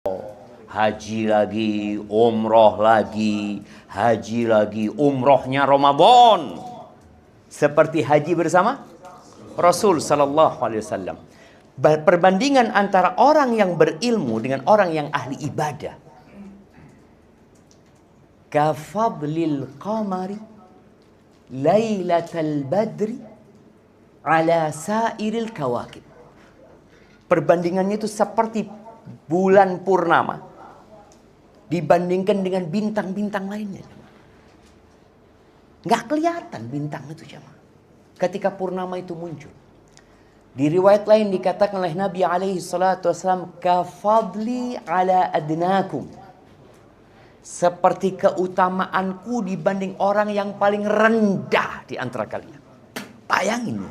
Haji lagi, umroh lagi, haji lagi, umrohnya Ramadan. Seperti haji bersama Rasul sallallahu alaihi wasallam. Perbandingan antara orang yang berilmu dengan orang yang ahli ibadah. Kafadlil qamari lailatal badri ala sairil kawakib. Perbandingannya itu seperti bulan purnama dibandingkan dengan bintang-bintang lainnya. Nggak kelihatan bintang itu jemaah ketika purnama itu muncul. Di riwayat lain dikatakan oleh Nabi alaihi salatu wasallam, kafadli ala adnakum, seperti keutamaanku dibanding orang yang paling rendah di antara kalian. Bayangin,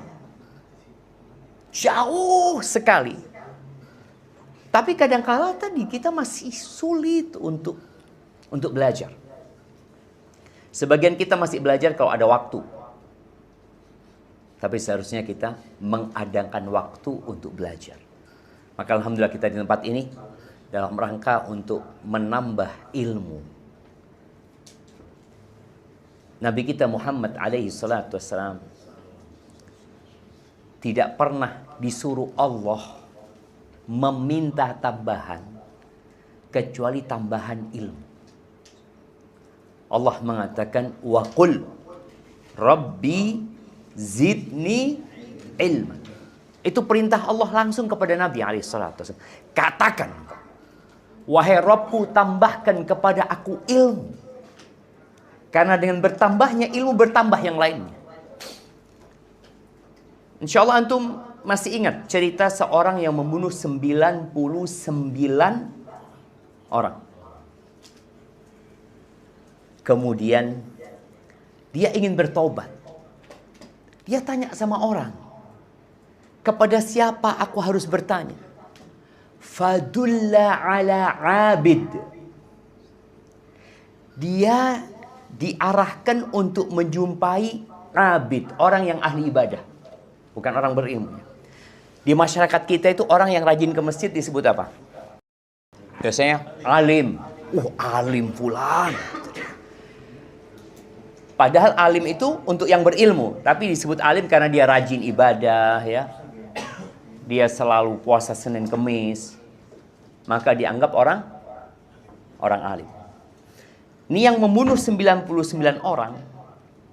jauh sekali. Tapi kadang-kala tadi kita masih sulit untuk belajar. Sebagian kita masih belajar kalau ada waktu. Tapi seharusnya kita mengadangkan waktu untuk belajar. Maka alhamdulillah kita di tempat ini dalam rangka untuk menambah ilmu. Nabi kita Muhammad alaihi salatu wassalam tidak pernah disuruh Allah meminta tambahan kecuali tambahan ilmu. Allah mengatakan wa qul rabbi zidni ilman. Itu perintah Allah langsung kepada Nabi alaihi salatu wasallam. Katakan, wahai Rabbku, tambahkan kepada aku ilmu. Karena dengan bertambahnya ilmu bertambah yang lainnya. Insyaallah antum masih ingat cerita seorang yang membunuh 99 orang. Kemudian dia ingin bertobat. Dia tanya sama orang, kepada siapa aku harus bertanya? Fadulla ala abid. Dia diarahkan untuk menjumpai abid, orang yang ahli ibadah, bukan orang berilmu. Di masyarakat kita itu orang yang rajin ke masjid disebut apa? Biasanya alim. Alim fulan. Padahal alim itu untuk yang berilmu, tapi disebut alim karena dia rajin ibadah, ya. Dia selalu puasa Senin Kemis. Maka dianggap orang alim. Ini yang membunuh 99 orang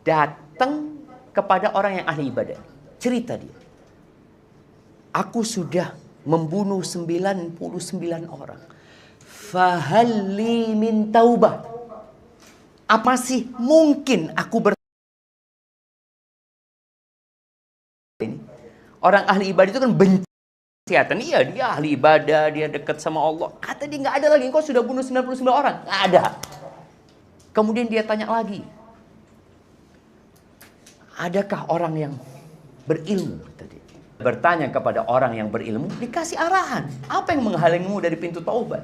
datang kepada orang yang ahli ibadah. Cerita dia. Aku sudah membunuh 99 orang. Fahalli min taubah. Apa sih mungkin aku ini? Orang ahli ibadah itu kan benci kesehatan. Iya, dia ahli ibadah, dia dekat sama Allah. Kata dia nggak ada lagi, engkau sudah bunuh 99 orang. Nggak ada. Kemudian dia tanya lagi. Adakah orang yang berilmu? Tadi bertanya kepada orang yang berilmu, dikasih arahan. Apa yang menghalangmu dari pintu taubat?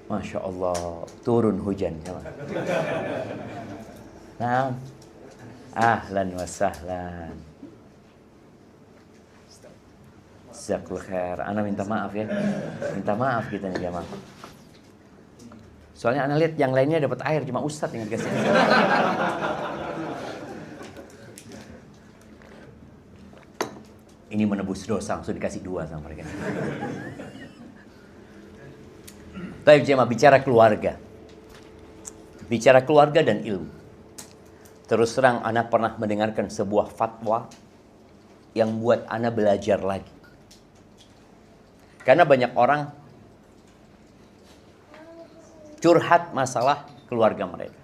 Masya Allah, turun hujan. Nah, ahlan wa sahlan. Jazakallahu khair. Ana minta maaf ya. Minta maaf kita nih jamaah. Soalnya ana lihat yang lainnya dapat air, cuma Ustadz yang dikasih. Ini menebus dosa, langsung dikasih 2 sama mereka. Baik jemaah, bicara keluarga. Bicara keluarga dan ilmu. Terus terang, ana pernah mendengarkan sebuah fatwa yang buat ana belajar lagi. Karena banyak orang curhat masalah keluarga mereka.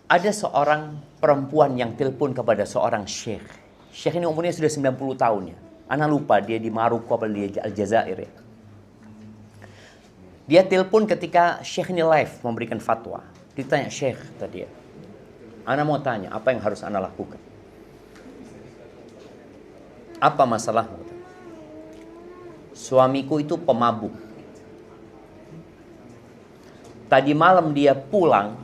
Ada seorang perempuan yang telepon kepada seorang syekh. Syekh ini umurnya sudah 90 tahun ya. Ana lupa dia di Maroko atau di Aljazair ya. Dia telepon ketika Syekh ini live memberikan fatwa. Ditanya, Syekh tadi ya, ana mau tanya, apa yang harus ana lakukan? Apa masalahmu? Suamiku itu pemabuk. Tadi malam dia pulang,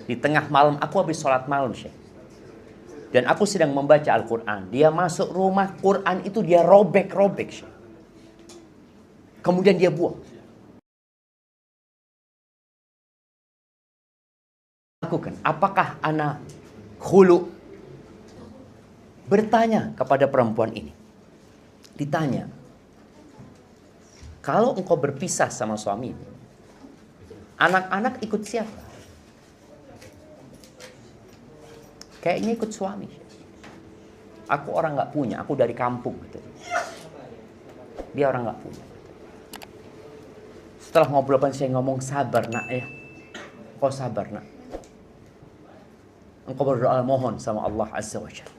di tengah malam aku habis sholat malam, Syekh. Dan aku sedang membaca Al-Quran. Dia masuk rumah, Quran itu dia robek-robek, Syekh. kemudian dia buang. Lakukan. Apakah ana khulu? Bertanya kepada perempuan ini. Ditanya, kalau engkau berpisah sama suamimu, anak-anak ikut siapa? Kayaknya ikut suami. Aku orang nggak punya, aku dari kampung. Gitu. Dia orang nggak punya. Setelah ngobrol saya ngomong, sabar nak ya. Kau sabar nak. Engkau berdoa mohon sama Allah Azza wa Jalla.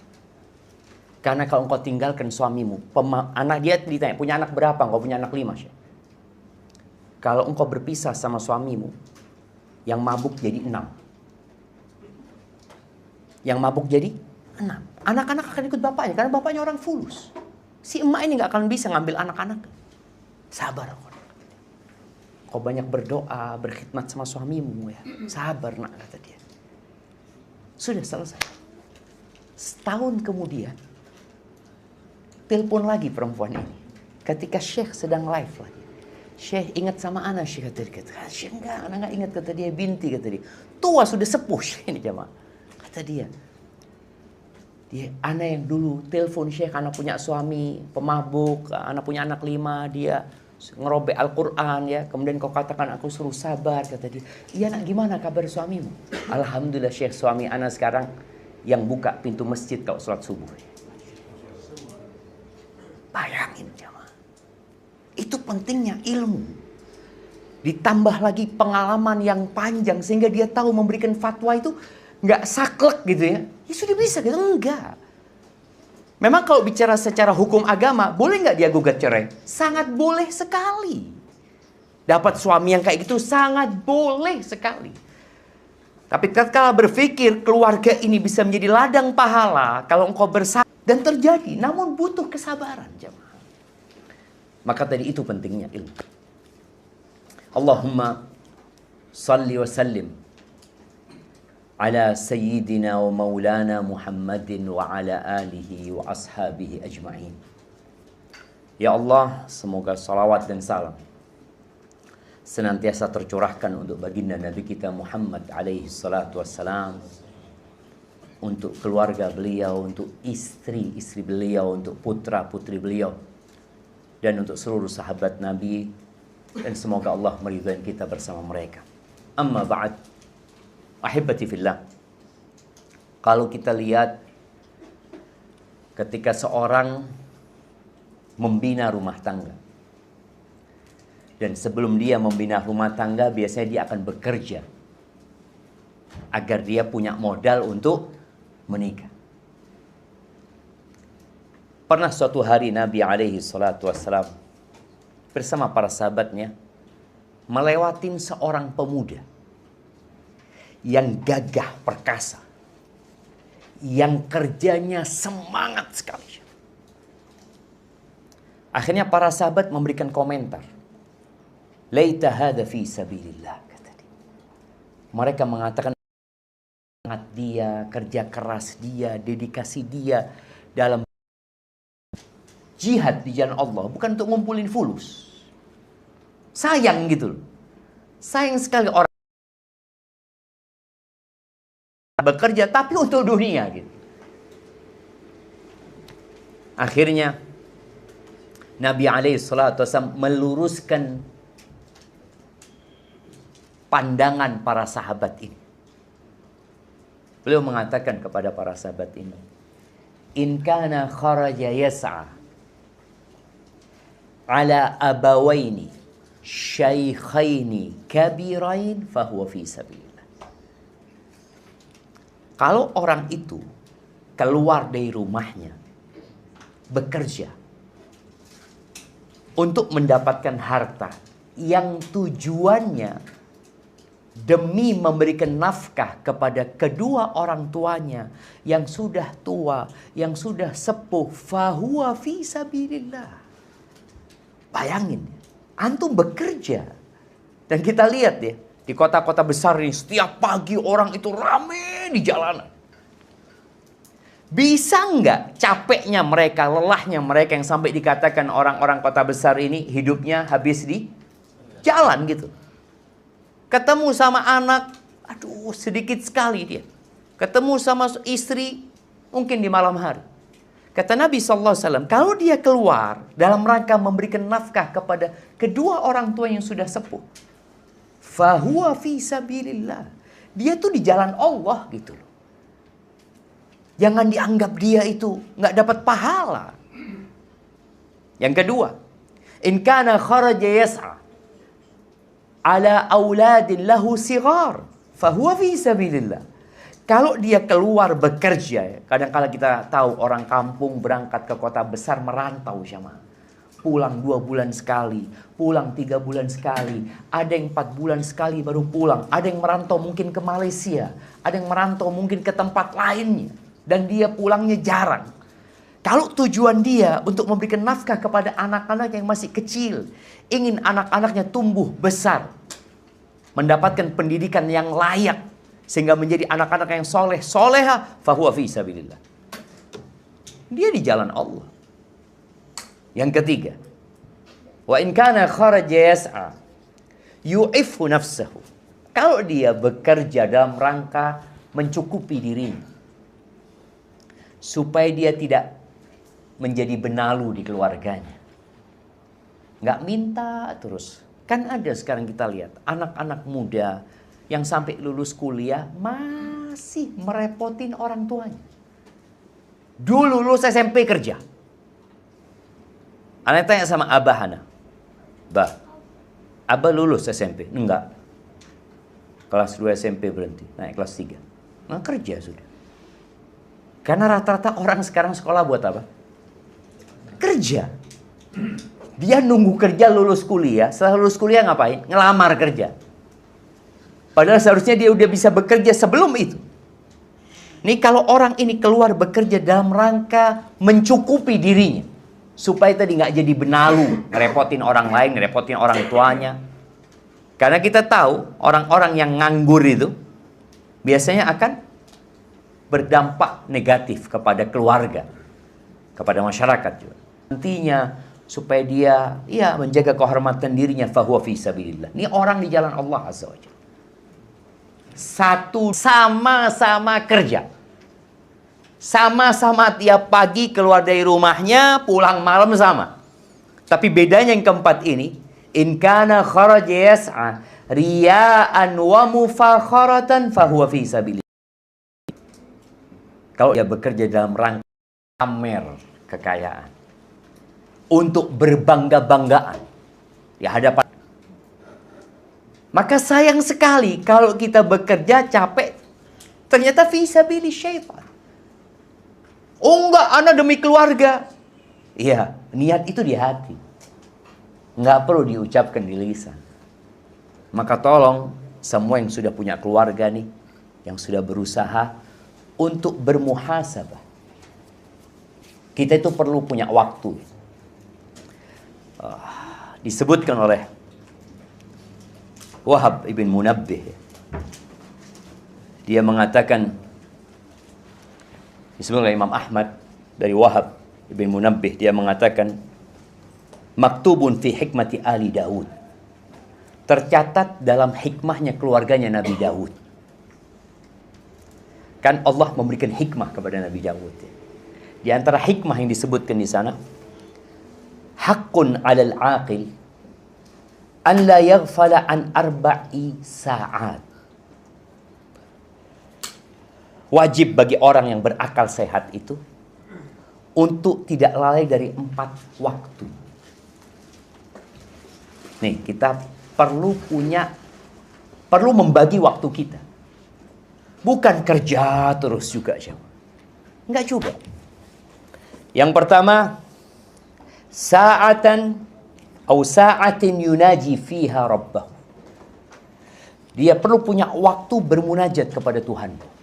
Karena kalau engkau tinggalkan suamimu, anak dia ditanya, punya anak berapa? Engkau punya anak 5. Kalau engkau berpisah sama suamimu, yang mabuk jadi 6. Yang mabuk jadi 6. Anak-anak akan ikut bapaknya, karena bapaknya orang fulus. Si emak ini gak akan bisa ngambil anak-anak. Sabar. Kau banyak berdoa, berkhidmat sama suamimu ya. Sabar nak, kata dia. Sudah selesai. Setahun kemudian, telepon lagi perempuan ini. Ketika Syekh sedang live lagi. Syekh ingat sama ana, Syekh kata dia. Syekh enggak, ana enggak ingat, kata dia. Binti, kata dia. Tua sudah sepuh Syekh ini jemaah. Kata dia. Ana yang dulu telepon Syekh, ana punya suami pemabuk, ana punya anak 5, dia ngerobek Al-Quran ya. Kemudian kau katakan aku suruh sabar, kata dia. Iya nak, gimana kabar suamimu? Alhamdulillah Syekh, suami ana sekarang yang buka pintu masjid kalau sholat subuh. Bayangin jemaah. Itu pentingnya ilmu. Ditambah lagi pengalaman yang panjang sehingga dia tahu memberikan fatwa itu nggak saklek gitu ya. Ya sudah bisa gitu, enggak. Memang kalau bicara secara hukum agama, boleh nggak dia gugat cerai? Sangat boleh sekali. Dapat suami yang kayak gitu sangat boleh sekali. Tapi tatkala berpikir keluarga ini bisa menjadi ladang pahala kalau engkau bersabar, dan terjadi, namun butuh kesabaran jemaah. Maka tadi itu pentingnya ilmu. Allahumma salli wa sallim ala sayyidina wa maulana Muhammadin wa ala alihi wa ashabihi ajma'in. Ya Allah, semoga salawat dan salam senantiasa tercurahkan untuk baginda Nabi kita Muhammad alaihi salatu wassalam, untuk keluarga beliau, untuk istri-istri beliau, untuk putra-putri beliau, dan untuk seluruh sahabat Nabi, dan semoga Allah meridhai kita bersama mereka. Amma ba'd, ahibati fillah. Kalau kita lihat ketika seorang membina rumah tangga, dan sebelum dia membina rumah tangga, biasanya dia akan bekerja agar dia punya modal untuk menikah. Pernah suatu hari Nabi alaihi salatu wassalam bersama para sahabatnya melewatin seorang pemuda yang gagah perkasa, yang kerjanya semangat sekali. Akhirnya para sahabat memberikan komentar. Laita hadza fi sabilillah, kata dia. Mereka mengatakan semangat dia, kerja keras dia, dedikasi dia dalam jihad di jalan Allah bukan untuk ngumpulin fulus. Sayang gitu loh. Sayang sekali orang bekerja tapi untuk dunia gitu. Akhirnya Nabi alaihi salatu wasallam meluruskan pandangan para sahabat ini. Beliau mengatakan kepada para sahabat ini, in kana kharaja yas'a ala abawaini syaikhaini kabirain fahuwa fi sabilillah. Kalau orang itu keluar dari rumahnya bekerja untuk mendapatkan harta yang tujuannya demi memberikan nafkah kepada kedua orang tuanya yang sudah tua, yang sudah sepuh, fahuwa fi sabilillah. Bayangin, antum bekerja. Dan kita lihat ya, di kota-kota besar ini setiap pagi orang itu rame di jalanan. Bisa nggak capeknya mereka, lelahnya mereka yang sampai dikatakan orang-orang kota besar ini hidupnya habis di jalan gitu. Ketemu sama anak, aduh sedikit sekali dia. Ketemu sama istri, mungkin di malam hari. Kata Nabi SAW, kalau dia keluar dalam rangka memberikan nafkah kepada kedua orang tua yang sudah sepuh, fahuwa fi sabilillah. Dia tuh di jalan Allah gitu loh. Jangan dianggap dia itu nggak dapat pahala. Yang kedua, in kana kharaja yas'a ala auladin lahu sigar, fahuwa fi sabilillah. Kalau dia keluar bekerja, kadang-kala kita tahu orang kampung berangkat ke kota besar merantau sama. Pulang 2 bulan sekali, pulang 3 bulan sekali, ada yang 4 bulan sekali baru pulang, ada yang merantau mungkin ke Malaysia, ada yang merantau mungkin ke tempat lainnya, dan dia pulangnya jarang. Kalau tujuan dia untuk memberikan nafkah kepada anak-anak yang masih kecil, ingin anak-anaknya tumbuh besar, mendapatkan pendidikan yang layak, sehingga menjadi anak-anak yang soleh, soleha, fahuwa fi sabilillah. Dia di jalan Allah. Yang ketiga, wa in kana kharaja yas'a yu'iffu nafsahu. Kalau dia bekerja dalam rangka mencukupi dirinya, supaya dia tidak menjadi benalu di keluarganya, nggak minta terus. Kan ada sekarang kita lihat anak-anak muda yang sampai lulus kuliah masih merepotin orang tuanya. Dulu lulus SMP kerja. Anak tanya sama Abah Hana, Bah, Abah lulus SMP? Enggak. Kelas 2 SMP berhenti, naik kelas 3. Nah, kerja sudah. Karena rata-rata orang sekarang sekolah buat apa? Kerja. Dia nunggu kerja lulus kuliah, setelah lulus kuliah ngapain? Ngelamar kerja. Padahal seharusnya dia udah bisa bekerja sebelum itu. Nih kalau orang ini keluar bekerja dalam rangka mencukupi dirinya, supaya tadi nggak jadi benalu, ngerepotin orang lain, ngerepotin orang tuanya. Karena kita tahu orang-orang yang nganggur itu biasanya akan berdampak negatif kepada keluarga, kepada masyarakat juga. Nantinya supaya dia menjaga kehormatan dirinya, fahuwa fi sabilillah. Ini orang di jalan Allah Azza wa Jalla. Satu, sama-sama kerja. Sama-sama tiap pagi keluar dari rumahnya, pulang malam sama. Tapi bedanya yang keempat ini, in kana kharaja yas'a riya'an wa mufakharatan fahuwa fi sabilillah. Kalau dia bekerja dalam rangka pamer kekayaan, untuk berbangga-banggaan di hadapan, maka sayang sekali kalau kita bekerja capek, ternyata fi sabilillah syaitan. Oh enggak, anak demi keluarga. Iya, niat itu di hati. Enggak perlu diucapkan di lisan. Maka tolong semua yang sudah punya keluarga nih, yang sudah berusaha untuk bermuhasabah. Kita itu perlu punya waktu. Disebutkan oleh Wahab ibn Munabbih. Dia mengatakan, disebut oleh Imam Ahmad dari Wahab ibn Munabbih, dia mengatakan, maktubun fi hikmati ali Daud, tercatat dalam hikmahnya keluarganya Nabi Daud. Kan Allah memberikan hikmah kepada Nabi Daud. Di antara hikmah yang disebutkan di sana, haqqun 'alal 'aqil an la yaghfala an arba'i sa'at. Wajib bagi orang yang berakal sehat itu untuk tidak lalai dari 4 waktu. Nih, kita perlu membagi waktu kita. Bukan kerja terus juga, enggak juga. Yang pertama, sa'atin yunaji fiha rabbah. Dia perlu punya waktu bermunajat kepada Tuhan.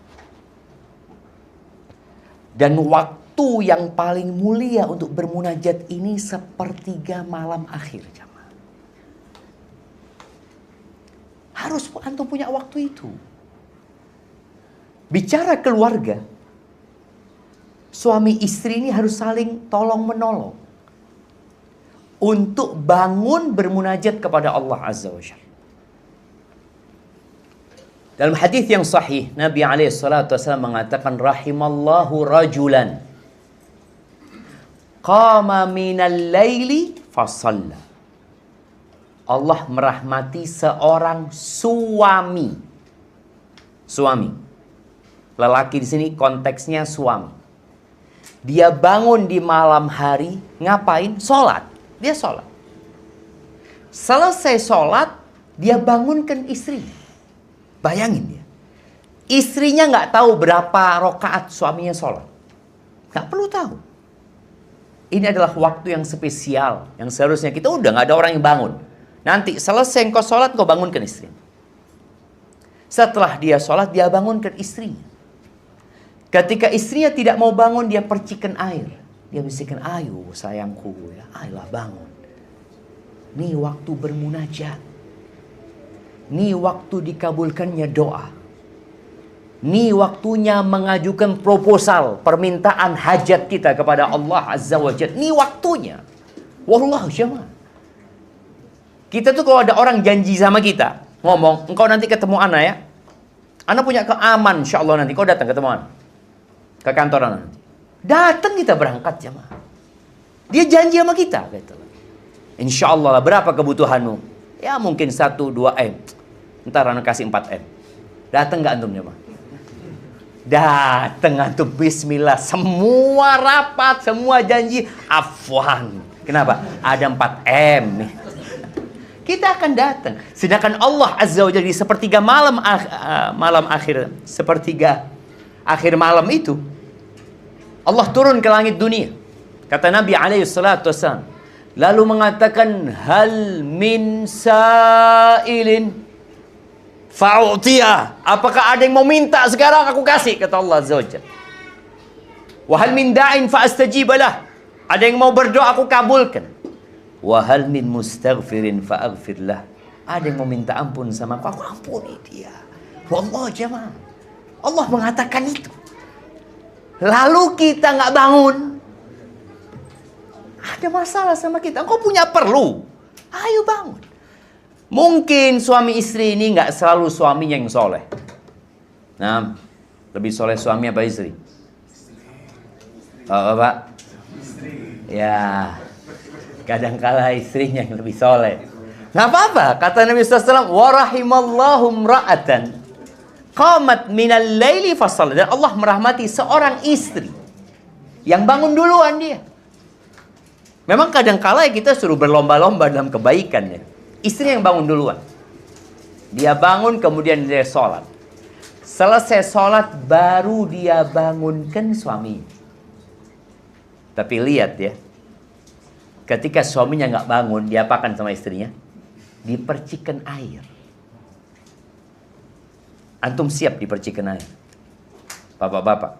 Dan waktu yang paling mulia untuk bermunajat ini sepertiga malam akhir. Harus antum punya waktu itu. Bicara keluarga, suami istri ini harus saling tolong-menolong untuk bangun bermunajat kepada Allah Azza wa Jalla. Dalam hadis yang sahih, Nabi SAW mengatakan, rahimallahu rajulan qama minal laili fasalla. Allah merahmati seorang suami. Suami. Lelaki di sini konteksnya suami. Dia bangun di malam hari, ngapain? Sholat. Dia sholat. Selesai sholat, dia bangunkan istrinya. Bayangin dia. Istrinya nggak tahu berapa rakaat suaminya sholat. Nggak perlu tahu. Ini adalah waktu yang spesial. Yang seharusnya kita udah nggak ada orang yang bangun. Nanti selesai engkau sholat, kau bangunkan istrinya. Setelah dia sholat, dia bangunkan istrinya. Ketika istrinya tidak mau bangun, dia percikan air. Dia bisikan, ayo sayangku, ya, ayolah bangun. Ini waktu bermunajat. Ini waktu dikabulkannya doa. Ini waktunya mengajukan proposal, permintaan hajat kita kepada Allah Azza wa Jalla. Ini waktunya. Wallahu jamaah. Kita tuh kalau ada orang janji sama kita, ngomong, engkau nanti ketemu Ana ya. Ana punya keaman, insya Allah nanti kau datang ketemu Ana. Ke kantor Ana nanti. Datang kita berangkat jamaah. Dia janji sama kita. Gitu. Insya Allah lah, berapa kebutuhanmu? Ya mungkin 1-2 M. Ntar Ana kasih 4 M. Datang nggak antum jamaah? Datang antum, bismillah. Semua rapat, semua janji. Afwan. Kenapa? Ada 4 M nih. Kita akan datang. Sedangkan Allah Azza wa Jalla di sepertiga malam akhir, sepertiga akhir malam itu, Allah turun ke langit dunia. Kata Nabi SAW, lalu mengatakan, hal min sa'ilin fa'u'tiyah. Apakah ada yang mau minta sekarang aku kasih, kata Allah Azza wa Jalla. Wa hal min da'in fa'astajibalah. Ada yang mau berdoa aku kabulkan. Wa hal min mustaghfirin fa'aghfirlah. Ada yang mau minta ampun sama aku ampuni dia. Wallah jamaah. Allah mengatakan itu. Lalu kita nggak bangun. Ada masalah sama kita. Engkau punya perlu. Ayo bangun. Mungkin suami istri ini nggak selalu suaminya yang soleh. Nah, lebih soleh suami apa istri? Bapak? Ya, kadangkala istrinya yang lebih soleh. Nggak apa-apa. Kata Nabi SAW, warahimallahu mra'atan qamat minal laili fasalla. Dan Allah merahmati seorang istri yang bangun duluan dia. Memang kadangkala kita suruh berlomba-lomba dalam kebaikan ya. Istri yang bangun duluan. Dia bangun kemudian dia sholat. Selesai sholat baru dia bangunkan suaminya. Tapi lihat ya. Ketika suaminya nggak bangun, dia apakan sama istrinya? Dipercikan air. Antum siap dipercikan air? Bapak-bapak.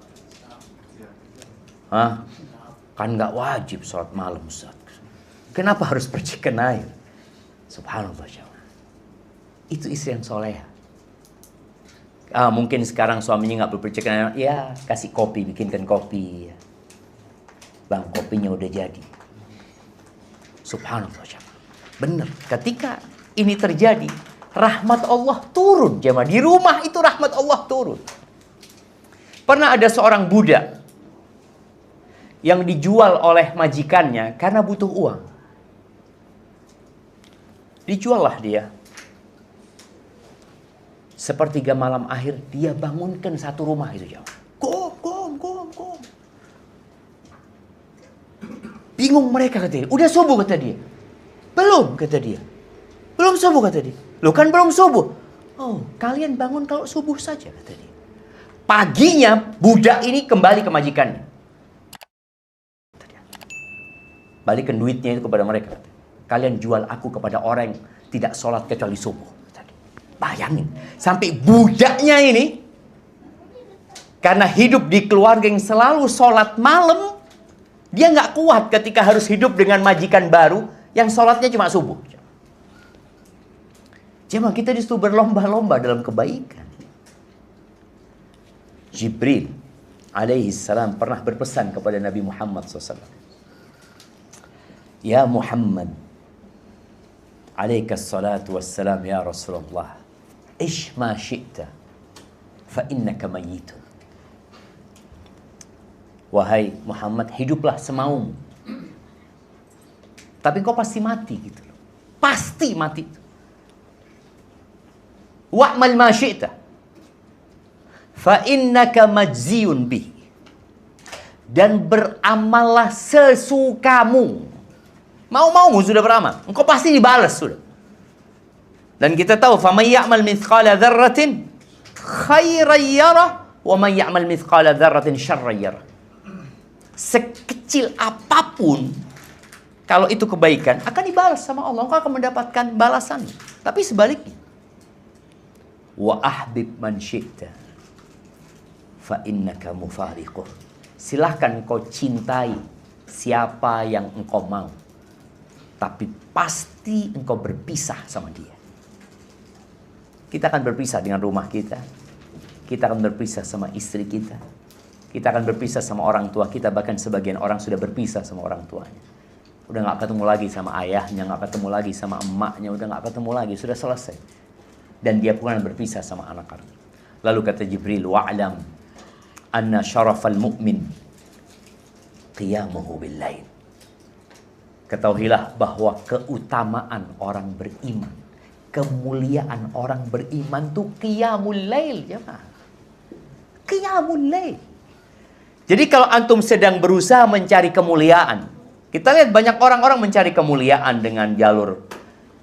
Hah? Kan nggak wajib sholat malam, Ustaz. Kenapa harus percikan air? Subhanallah. Itu istri yang soleha. Mungkin sekarang suaminya nggak berpercikan air. Ya, kasih kopi, bikinkan kopi. Bang, kopinya udah jadi. Subhanallah. Benar. Ketika ini terjadi, rahmat Allah turun. Jemaah, di rumah itu rahmat Allah turun. Pernah ada seorang budak yang dijual oleh majikannya karena butuh uang. Dijuallah dia. Sepertiga malam akhir dia bangunkan satu rumah itu jauh. Kom. Bingung mereka kata dia. Udah subuh kata dia. Belum kata dia. Belum subuh kata dia. Loh kan belum subuh. Oh, kalian bangun kalau subuh saja kata dia. Paginya budak ini kembali ke majikannya. Balikan duitnya itu kepada mereka. Kalian jual aku kepada orang yang tidak sholat kecuali subuh. Bayangin. Sampai budaknya ini, karena hidup di keluarga yang selalu sholat malam, dia nggak kuat ketika harus hidup dengan majikan baru yang sholatnya cuma subuh. Jemaah, kita disuruh berlomba-lomba dalam kebaikan. Jibril alaihi salam pernah berpesan kepada Nabi Muhammad SAW. Ya Muhammad, alaikas salatu wassalam ya Rasulullah, ish ma syi'ta, fa innaka mayyitun. Wahai Muhammad, hiduplah semaumu. Tapi kau pasti mati gitu loh. Pasti mati. Wa'mal ma syi'ta, fa innaka majziyun bih. Dan beramallah sesukamu. Mau-mau sudah beramal. Engkau pasti dibalas sudah. Dan kita tahu, faman ya'mal mithqala dzarratin khairan yarah wa man ya'mal mithqala dzarratin syarran yarah. Sekecil apapun, kalau itu kebaikan, akan dibalas sama Allah. Engkau akan mendapatkan balasan. Tapi sebaliknya, wa ahbib man syi'ta fa innaka mufariquh. Silahkan engkau cintai siapa yang engkau mau, tapi pasti engkau berpisah sama dia. Kita akan berpisah dengan rumah kita. Kita akan berpisah sama istri kita. Kita akan berpisah sama orang tua kita. Bahkan sebagian orang sudah berpisah sama orang tuanya. Udah gak ketemu lagi sama ayahnya, gak ketemu lagi sama emaknya, udah gak ketemu lagi, sudah selesai. Dan dia pun akan berpisah sama anak-anak. Lalu kata Jibril, wa'lam anna syarafal mu'min qiyamuhu bil-lail. Ketahuilah bahwa keutamaan orang beriman, kemuliaan orang beriman itu qiyamul lail, jemaah. Qiyamul lail. Jadi kalau antum sedang berusaha mencari kemuliaan, kita lihat banyak orang-orang mencari kemuliaan dengan jalur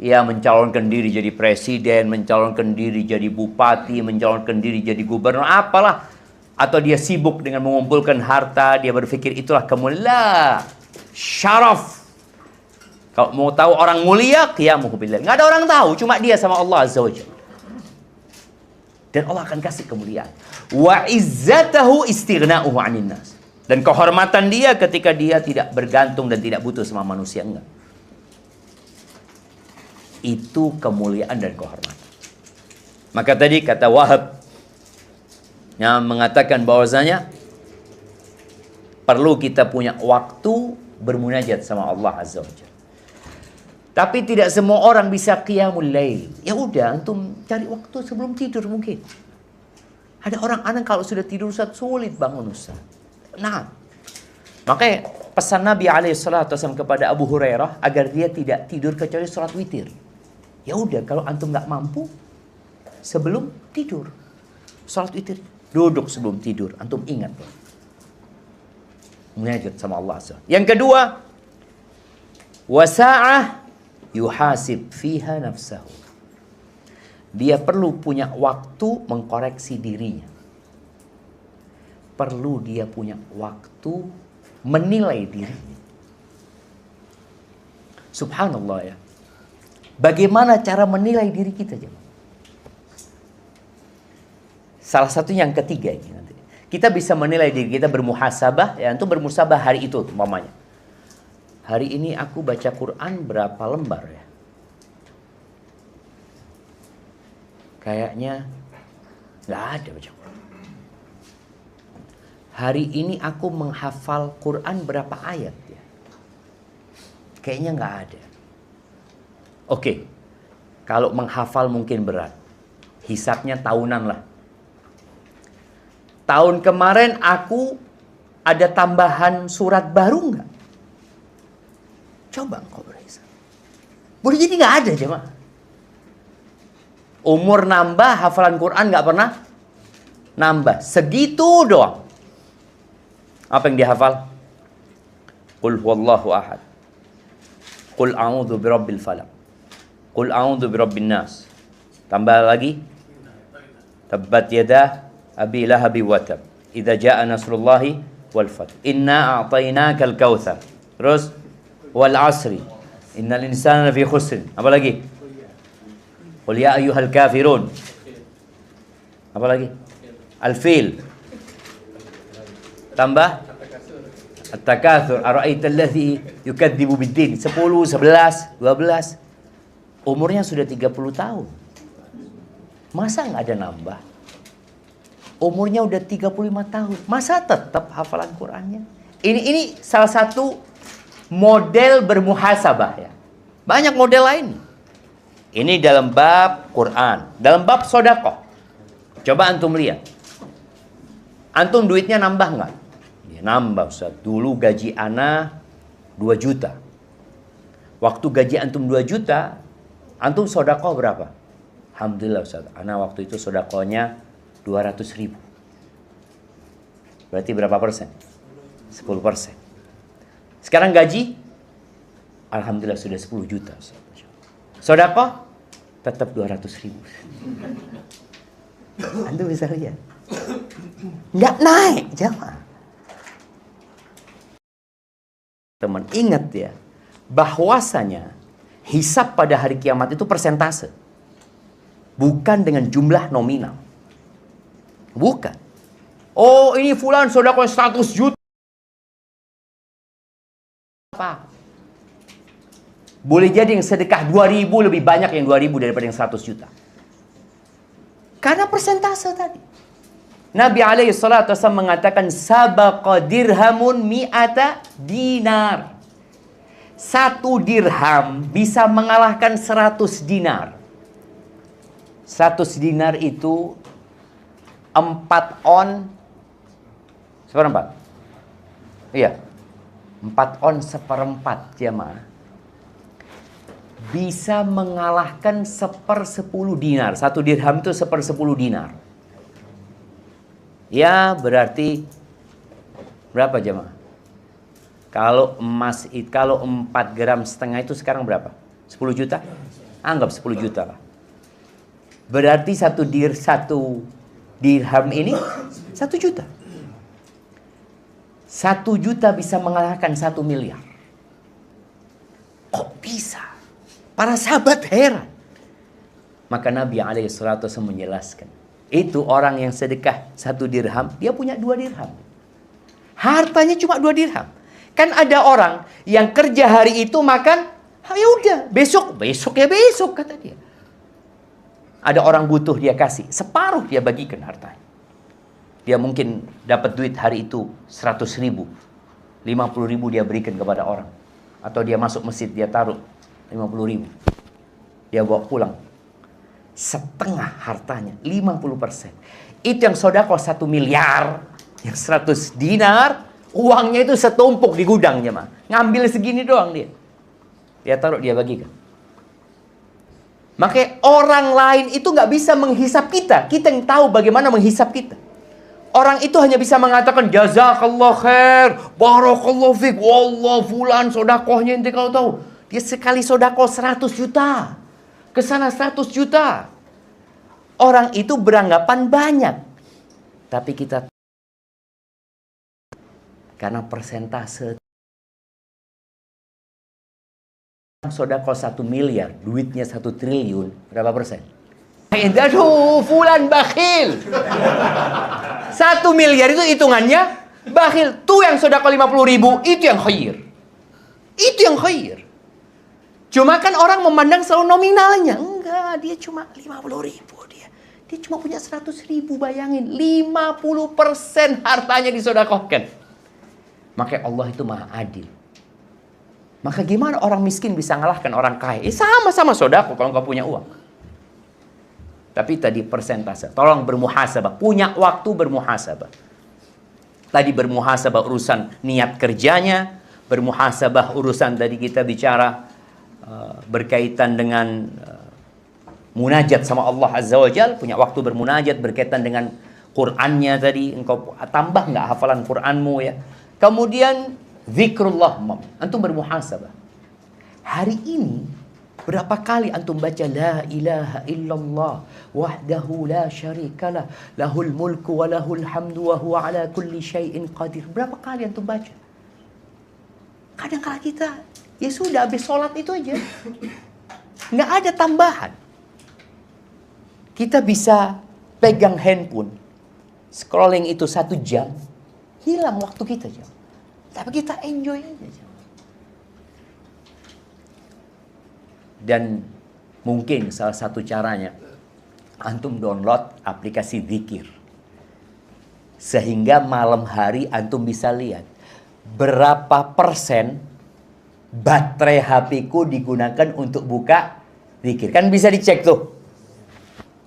ya mencalonkan diri jadi presiden, mencalonkan diri jadi bupati, mencalonkan diri jadi gubernur, apalah. Atau dia sibuk dengan mengumpulkan harta, dia berpikir itulah kemuliaan. Syaraf. Kalau mau tahu orang mulia, qiyamuhu billah. Nggak ada orang tahu, cuma dia sama Allah Azza wa Jalla. Dan Allah akan kasih kemuliaan. Wa izzatahu istighna'uhu 'anil nas. Dan kehormatan dia ketika dia tidak bergantung dan tidak butuh sama manusia, enggak. Itu kemuliaan dan kehormatan. Maka tadi kata Wahab yang mengatakan bahwasanya perlu kita punya waktu bermunajat sama Allah Azza wa Jalla. Tapi tidak semua orang bisa qiyamul lail. Ya udah, antum cari waktu sebelum tidur mungkin. Ada orang kalau sudah tidur Ustaz, sulit bangun Ustaz. Nah, makanya pesan Nabi SAW kepada Abu Hurairah agar dia tidak tidur kecuali sholat witir. Ya udah, kalau antum nggak mampu sebelum tidur sholat witir, duduk sebelum tidur, antum ingat munajat sama Allah. Yang kedua, wasa'ah yuhasib fiha nafsahu. Dia perlu punya waktu mengkoreksi dirinya. Perlu dia punya waktu menilai dirinya. Subhanallah ya. Bagaimana cara menilai diri kita, jemaah? Salah satu yang ketiga ini nanti. Kita bisa menilai diri kita bermuhasabah, ya, untuk bermuhasabah hari itu umpamanya. Hari ini aku baca Quran berapa lembar ya? Kayaknya nggak ada baca Quran. Hari ini aku menghafal Quran berapa ayat ya? Kayaknya nggak ada. Oke, kalau menghafal mungkin berat. Hisabnya tahunan lah. Tahun kemarin aku ada tambahan surat baru nggak? Coba engkau berhisab. Boleh jadi nggak ada, jemaah. Umur nambah, hafalan Quran nggak pernah nambah. Segitu doang. Apa yang dihafal? Qul huwallahu ahad. Qul a'udzu birabbil falaq. Qul a'udzu birabbin nas. Tambah lagi. Tabbat yada abi lahabi wa tab. Idza jaa nasrullahi wal fath. Inna a'tainakal kautsar. Terus wal asri innal insana lafi khusr. Apa lagi? Qul ya ayyuhal kafirun. Apa lagi? Al-fil. Tambah at-takatsur ara'aital ladzi yukadzibu bid-din. 10, 11, 12. Umurnya sudah 30 tahun. Masa nggak ada nambah? Umurnya udah 35 tahun. Masa tetap hafalan Qur'annya? Ini salah satu model bermuhasabah ya. Banyak model lain. Ini dalam bab Quran. Dalam bab sodakoh. Coba antum lihat. Antum duitnya nambah nggak? Ya, nambah Ustaz. Dulu gaji ana 2 juta. Waktu gaji antum 2 juta, antum sodakoh berapa? Alhamdulillah Ustaz. Ana waktu itu sodakohnya 200.000. Berarti berapa persen? 10%. Sekarang gaji, alhamdulillah sudah 10 juta. Sedekah tetap 200.000. Anda bisa lihat, nggak naik jamaah. Teman, ingat ya, bahwasanya hisab pada hari kiamat itu persentase, bukan dengan jumlah nominal. Bukan. Oh, ini fulan sedekah 100 juta. Apa? Boleh jadi yang sedekah 2.000 lebih banyak yang 2.000 daripada yang 100 juta. Karena persentase tadi. Nabi SAW mengatakan sabaqa dirhamun mi'ata dinar. 1 dirham bisa mengalahkan 100 dinar. 100 dinar itu 4 on seperempat. Iya. 4 on seperempat jamaah. Bisa mengalahkan 1/10 dinar. 1 dirham itu 1/10 dinar. Ya berarti berapa jemaah? Kalau emas itu, kalau 4 gram setengah itu sekarang berapa? 10 juta? Anggap 10 juta lah. Berarti 1 dirham ini 1 juta. 1 juta bisa mengalahkan 1 miliar. Kok bisa? Para sahabat heran. Maka Nabi SAW menjelaskan. Itu orang yang sedekah 1 dirham, dia punya 2 dirham. Hartanya cuma 2 dirham. Kan ada orang yang kerja hari itu makan, ya udah, besok ya besok kata dia. Ada orang butuh dia kasih, separuh dia bagikan hartanya. Dia mungkin dapat duit hari itu 100.000, 50.000 dia berikan kepada orang. Atau dia masuk masjid, dia taruh 50.000. Dia bawa pulang. Setengah hartanya, 50%. Itu yang sedekah 1 miliar, yang 100 dinar, uangnya itu setumpuk di gudang jemaah. Ngambil segini doang dia. Dia taruh, dia bagikan. Makanya orang lain itu nggak bisa menghisap kita. Kita yang tahu bagaimana menghisap kita. Orang itu hanya bisa mengatakan jazakallah khair, barakallahu fik, wallah fulan sedekahnya ente kalau tahu. Dia sekali sedekah 100 juta. Ke sana 100 juta. Orang itu beranggapan banyak. Tapi kita karena persentase sedekah 1 miliar, duitnya 1 triliun, berapa persen? Aduh, fulan bakhil. 1 miliar itu hitungannya bakhil. Tuh yang sedekah 50.000, itu yang khair. Itu yang khair. Cuma kan orang memandang selalu nominalnya. Enggak, dia cuma 50.000 dia. Dia cuma punya 100.000, bayangin. 50% hartanya disedekahkan. Makanya Allah itu maha adil. Maka gimana orang miskin bisa ngalahkan orang kaya? Sama-sama sedekah kalau nggak punya uang. Tapi tadi persentase. Tolong bermuhasabah. Punya waktu bermuhasabah. Tadi bermuhasabah urusan niat kerjanya. Bermuhasabah urusan tadi kita bicara berkaitan dengan munajat sama Allah Azza wa Jal. Punya waktu bermunajat berkaitan dengan Qur'annya tadi. Engkau tambah nggak hafalan Qur'anmu ya. Kemudian zikrullah. Antum bermuhasabah. Hari ini berapa kali antum baca la ilaha illallah wahdahu la syarikalah lahul mulku wa lahul hamdu wa huwa ala kulli syai'in qadir. Berapa kali antum baca? Kadang-kadang kita ya sudah habis sholat itu aja. Nggak ada tambahan. Kita bisa pegang handphone, scrolling itu 1 jam, hilang waktu kita jam. Tapi kita enjoy aja. Dan mungkin salah satu caranya, antum download aplikasi zikir. Sehingga malam hari antum bisa lihat berapa persen baterai HP-ku digunakan untuk buka zikir. Kan bisa dicek tuh.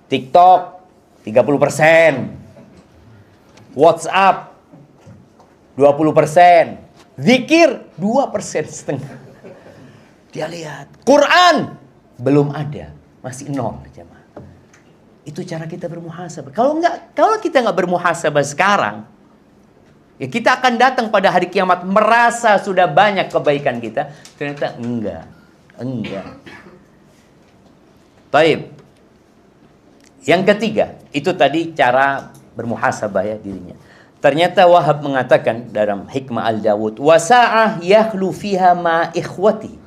TikTok 30%, WhatsApp 20%, zikir 2,5%. Dia lihat, Quran belum ada, masih 0 jemaah. Itu cara kita bermuhasabah. Kalau kita nggak bermuhasabah sekarang, ya kita akan datang pada hari kiamat merasa sudah banyak kebaikan kita, ternyata enggak. Taib. Yang ketiga, itu tadi cara bermuhasabah ya dirinya. Ternyata Wahab mengatakan dalam Hikmah Al-Dawud, wasa'ah yakhlu fiha ma ikhwati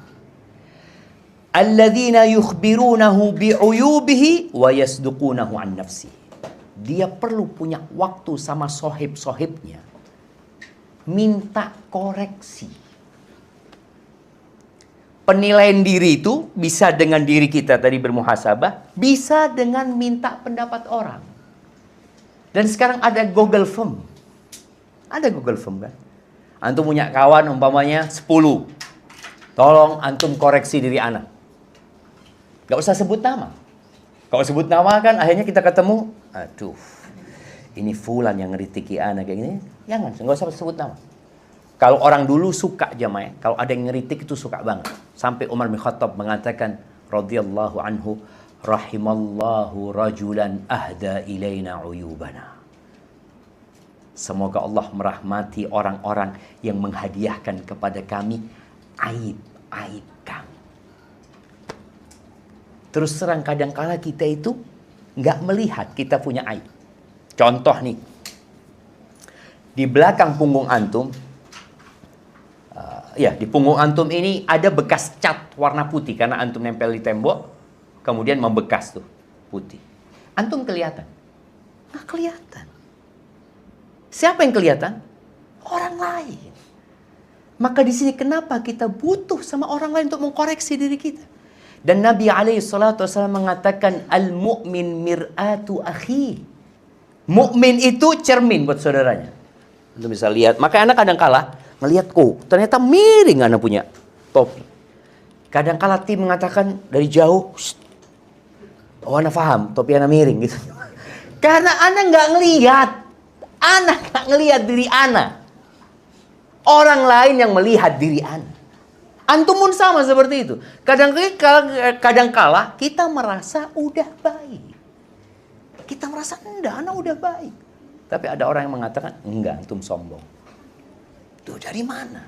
alladzina yukhbirunahu bi'uyubihi wa yasduqunahu an nafsi. Dia perlu punya waktu sama sohib-sohibnya, minta koreksi. Penilaian diri itu bisa dengan diri kita tadi bermuhasabah, bisa dengan minta pendapat orang. Dan sekarang ada Google Form. Ada Google Form kan? Antum punya kawan umpamanya 10. Tolong antum koreksi diri anak. Gak usah sebut nama. Kalau sebut nama kan akhirnya kita ketemu, aduh, ini fulan yang ngeritiki anak kayak gini. Jangan, gak usah sebut nama. Kalau orang dulu suka jamaah, kalau ada yang ngeritik itu suka banget. Sampai Umar bin Khattab mengatakan, radhiyallahu anhu, rahimallahu rajulan ahda ilaina uyubana. Semoga Allah merahmati orang-orang yang menghadiahkan kepada kami aib-aib kami. Terus terang kadang-kala kita itu nggak melihat kita punya aib. Contoh nih, di belakang punggung antum, di punggung antum ini ada bekas cat warna putih karena antum nempel di tembok, kemudian membekas tuh putih. Antum kelihatan? Nggak kelihatan. Siapa yang kelihatan? Orang lain. Maka di sini kenapa kita butuh sama orang lain untuk mengkoreksi diri kita? Dan Nabi SAW mengatakan, al-mu'min mir'atu akhi. Mukmin itu cermin buat saudaranya. Anda bisa lihat. Maka anak kadang-kala ngelihat, ternyata miring anak punya topi. Kadang-kala tim mengatakan dari jauh, anak paham, topi anak miring gitu. Karena anak nggak ngelihat. Anak nggak ngelihat diri anak. Orang lain yang melihat diri anak. Antum pun sama seperti itu. Kadang-kala kita merasa udah baik. Kita merasa enggak, anak udah baik. Tapi ada orang yang mengatakan, enggak, antum sombong. Tuh dari mana?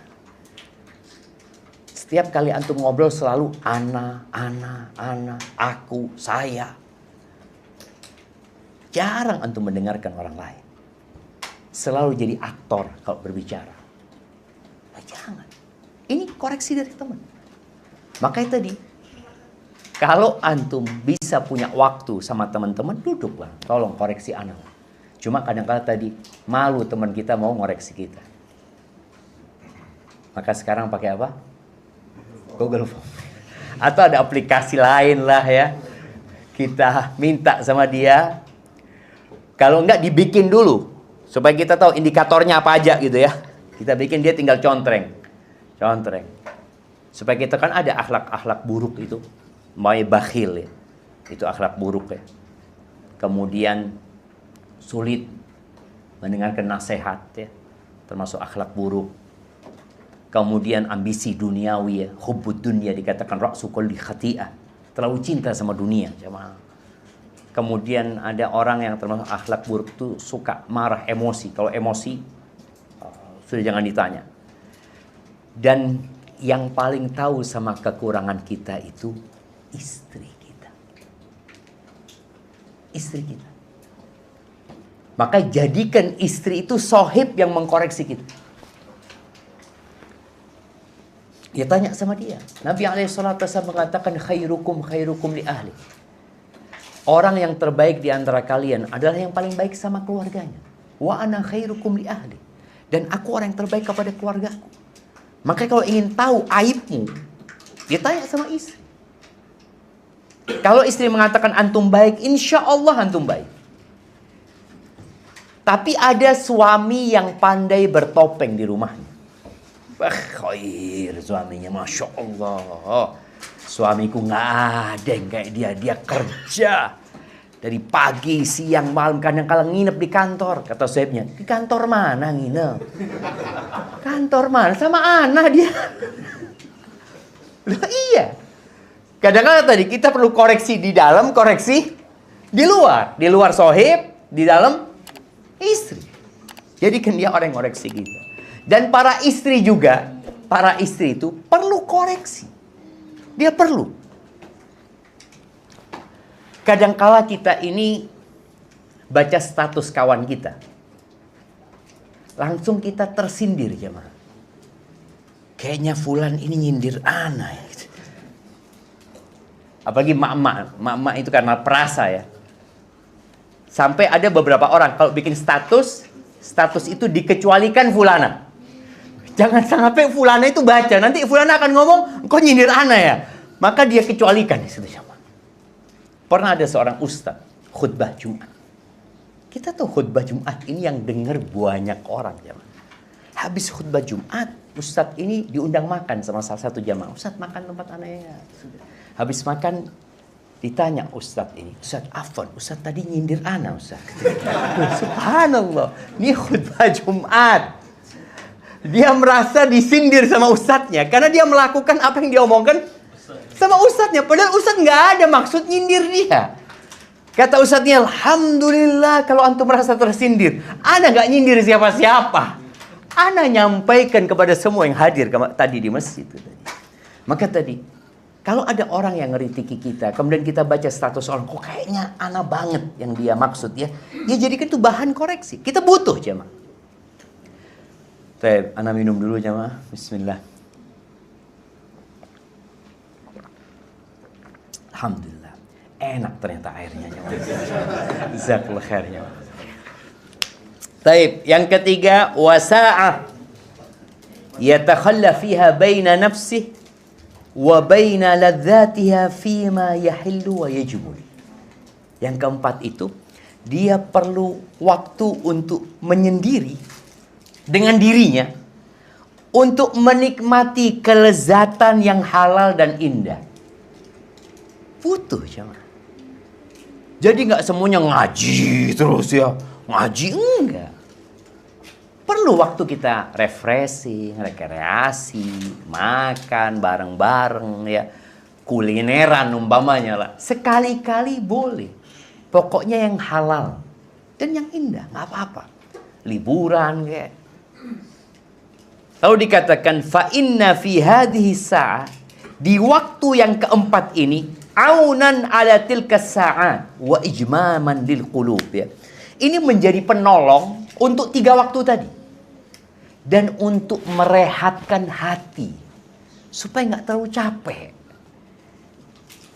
Setiap kali antum ngobrol selalu ana, aku, saya. Jarang antum mendengarkan orang lain. Selalu jadi aktor kalau berbicara. Nah, jangan. Ini koreksi dari teman. Makanya tadi, kalau antum bisa punya waktu sama teman-teman, duduklah. Tolong koreksi anak. Cuma kadang-kadang tadi, malu teman kita mau ngoreksi kita. Maka sekarang pakai apa? Google Form. Atau ada aplikasi lain lah ya. Kita minta sama dia. Kalau enggak dibikin dulu. Supaya kita tahu indikatornya apa aja gitu ya. Kita bikin, dia tinggal contreng. Supaya kita kan ada akhlak-akhlak buruk itu. Mai bakhil ya. Itu akhlak buruk ya. Kemudian sulit mendengarkan nasihat ya. Termasuk akhlak buruk. Kemudian ambisi duniawi ya. Hubbud dunia dikatakan ra'su kulli khati'ah. Terlalu cinta sama dunia. Kemudian ada orang yang termasuk akhlak buruk itu suka marah, emosi. Kalau emosi sudah jangan ditanya. Dan yang paling tahu sama kekurangan kita itu istri kita. Istri kita. Maka jadikan istri itu sohib yang mengkoreksi kita. Dia tanya sama dia. Nabi SAW mengatakan khairukum li ahli. Orang yang terbaik di antara kalian adalah yang paling baik sama keluarganya. Wa ana khairukum li ahli. Dan aku orang yang terbaik kepada keluargaku. Makanya kalau ingin tahu aibmu, dia tanya sama istri. Kalau istri mengatakan antum baik, insya Allah antum baik. Tapi ada suami yang pandai bertopeng di rumahnya. Khair suaminya, Masya Allah. Suamiku nggak ada yang kayak dia. Dia kerja dari pagi, siang, malam, kadang-kadang nginep di kantor. Kata Sohibnya, di kantor mana nginep? Kantor mana? Sama Ana dia. Loh, iya. Kadang-kadang tadi kita perlu koreksi di dalam, koreksi di luar. Di luar Sohib, di dalam istri. Jadi kan dia orang yang koreksi kita. Dan para istri juga, para istri itu perlu koreksi. Dia perlu. Kadangkala kita ini baca status kawan kita, langsung kita tersindir jemaah. Kayaknya fulan ini nyindir ana ya. Apalagi mak-mak itu karena perasa ya. Sampai ada beberapa orang kalau bikin status itu dikecualikan fulana. Jangan sampai fulana itu baca, nanti fulana akan ngomong, "Kok nyindir ana ya?" Maka dia kecualikan di situ jemaah. Pernah ada seorang ustaz khutbah Jumat. Kita tuh khutbah Jumat ini yang dengar banyak orang jemaah. Habis khutbah Jumat, ustaz ini diundang makan sama salah satu jamaah. Ustaz makan tempat aneh ya. Habis makan ditanya ustaz ini, "Ustaz afwan, ustaz tadi nyindir ana ustaz." Subhanallah, ini khutbah Jumat. Dia merasa disindir sama ustaznya karena dia melakukan apa yang dia omongkan sama ustadznya. Padahal ustadz nggak ada maksud nyindir dia. Kata ustadznya, "Alhamdulillah kalau antum merasa tersindir. Ana nggak nyindir siapa-siapa. Ana nyampaikan kepada semua yang hadir tadi di masjid." Maka tadi, kalau ada orang yang ngeritiki kita, kemudian kita baca status orang, kok kayaknya ana banget yang dia maksud ya. Ya jadikan itu bahan koreksi. Kita butuh jemaah. Baik, ana minum dulu jemaah. Bismillah. Alhamdulillah, enak ternyata airnya. Jazakallah khairnya. Taib, yang ketiga, wasa'ah yatakhalla fiha baina nafsih wa baina ladzatiha fima yahillu wa yajibul. Yang keempat itu, dia perlu waktu untuk menyendiri dengan dirinya untuk menikmati kelezatan yang halal dan indah. Butuh jangan. Jadi nggak semuanya ngaji terus ya. Ngaji enggak. Perlu waktu kita refreshing, rekreasi, makan bareng-bareng ya. Kulineran umpamanya lah. Sekali-kali boleh. Pokoknya yang halal dan yang indah, nggak apa-apa. Liburan kayak. Lalu dikatakan fa inna fi hadhihi sa'ah, di waktu yang keempat ini, aunan ala tilka sa'at wa ijmaman lil qulub ya. Ini menjadi penolong untuk 3 waktu tadi. Dan untuk merehatkan hati supaya nggak terlalu capek.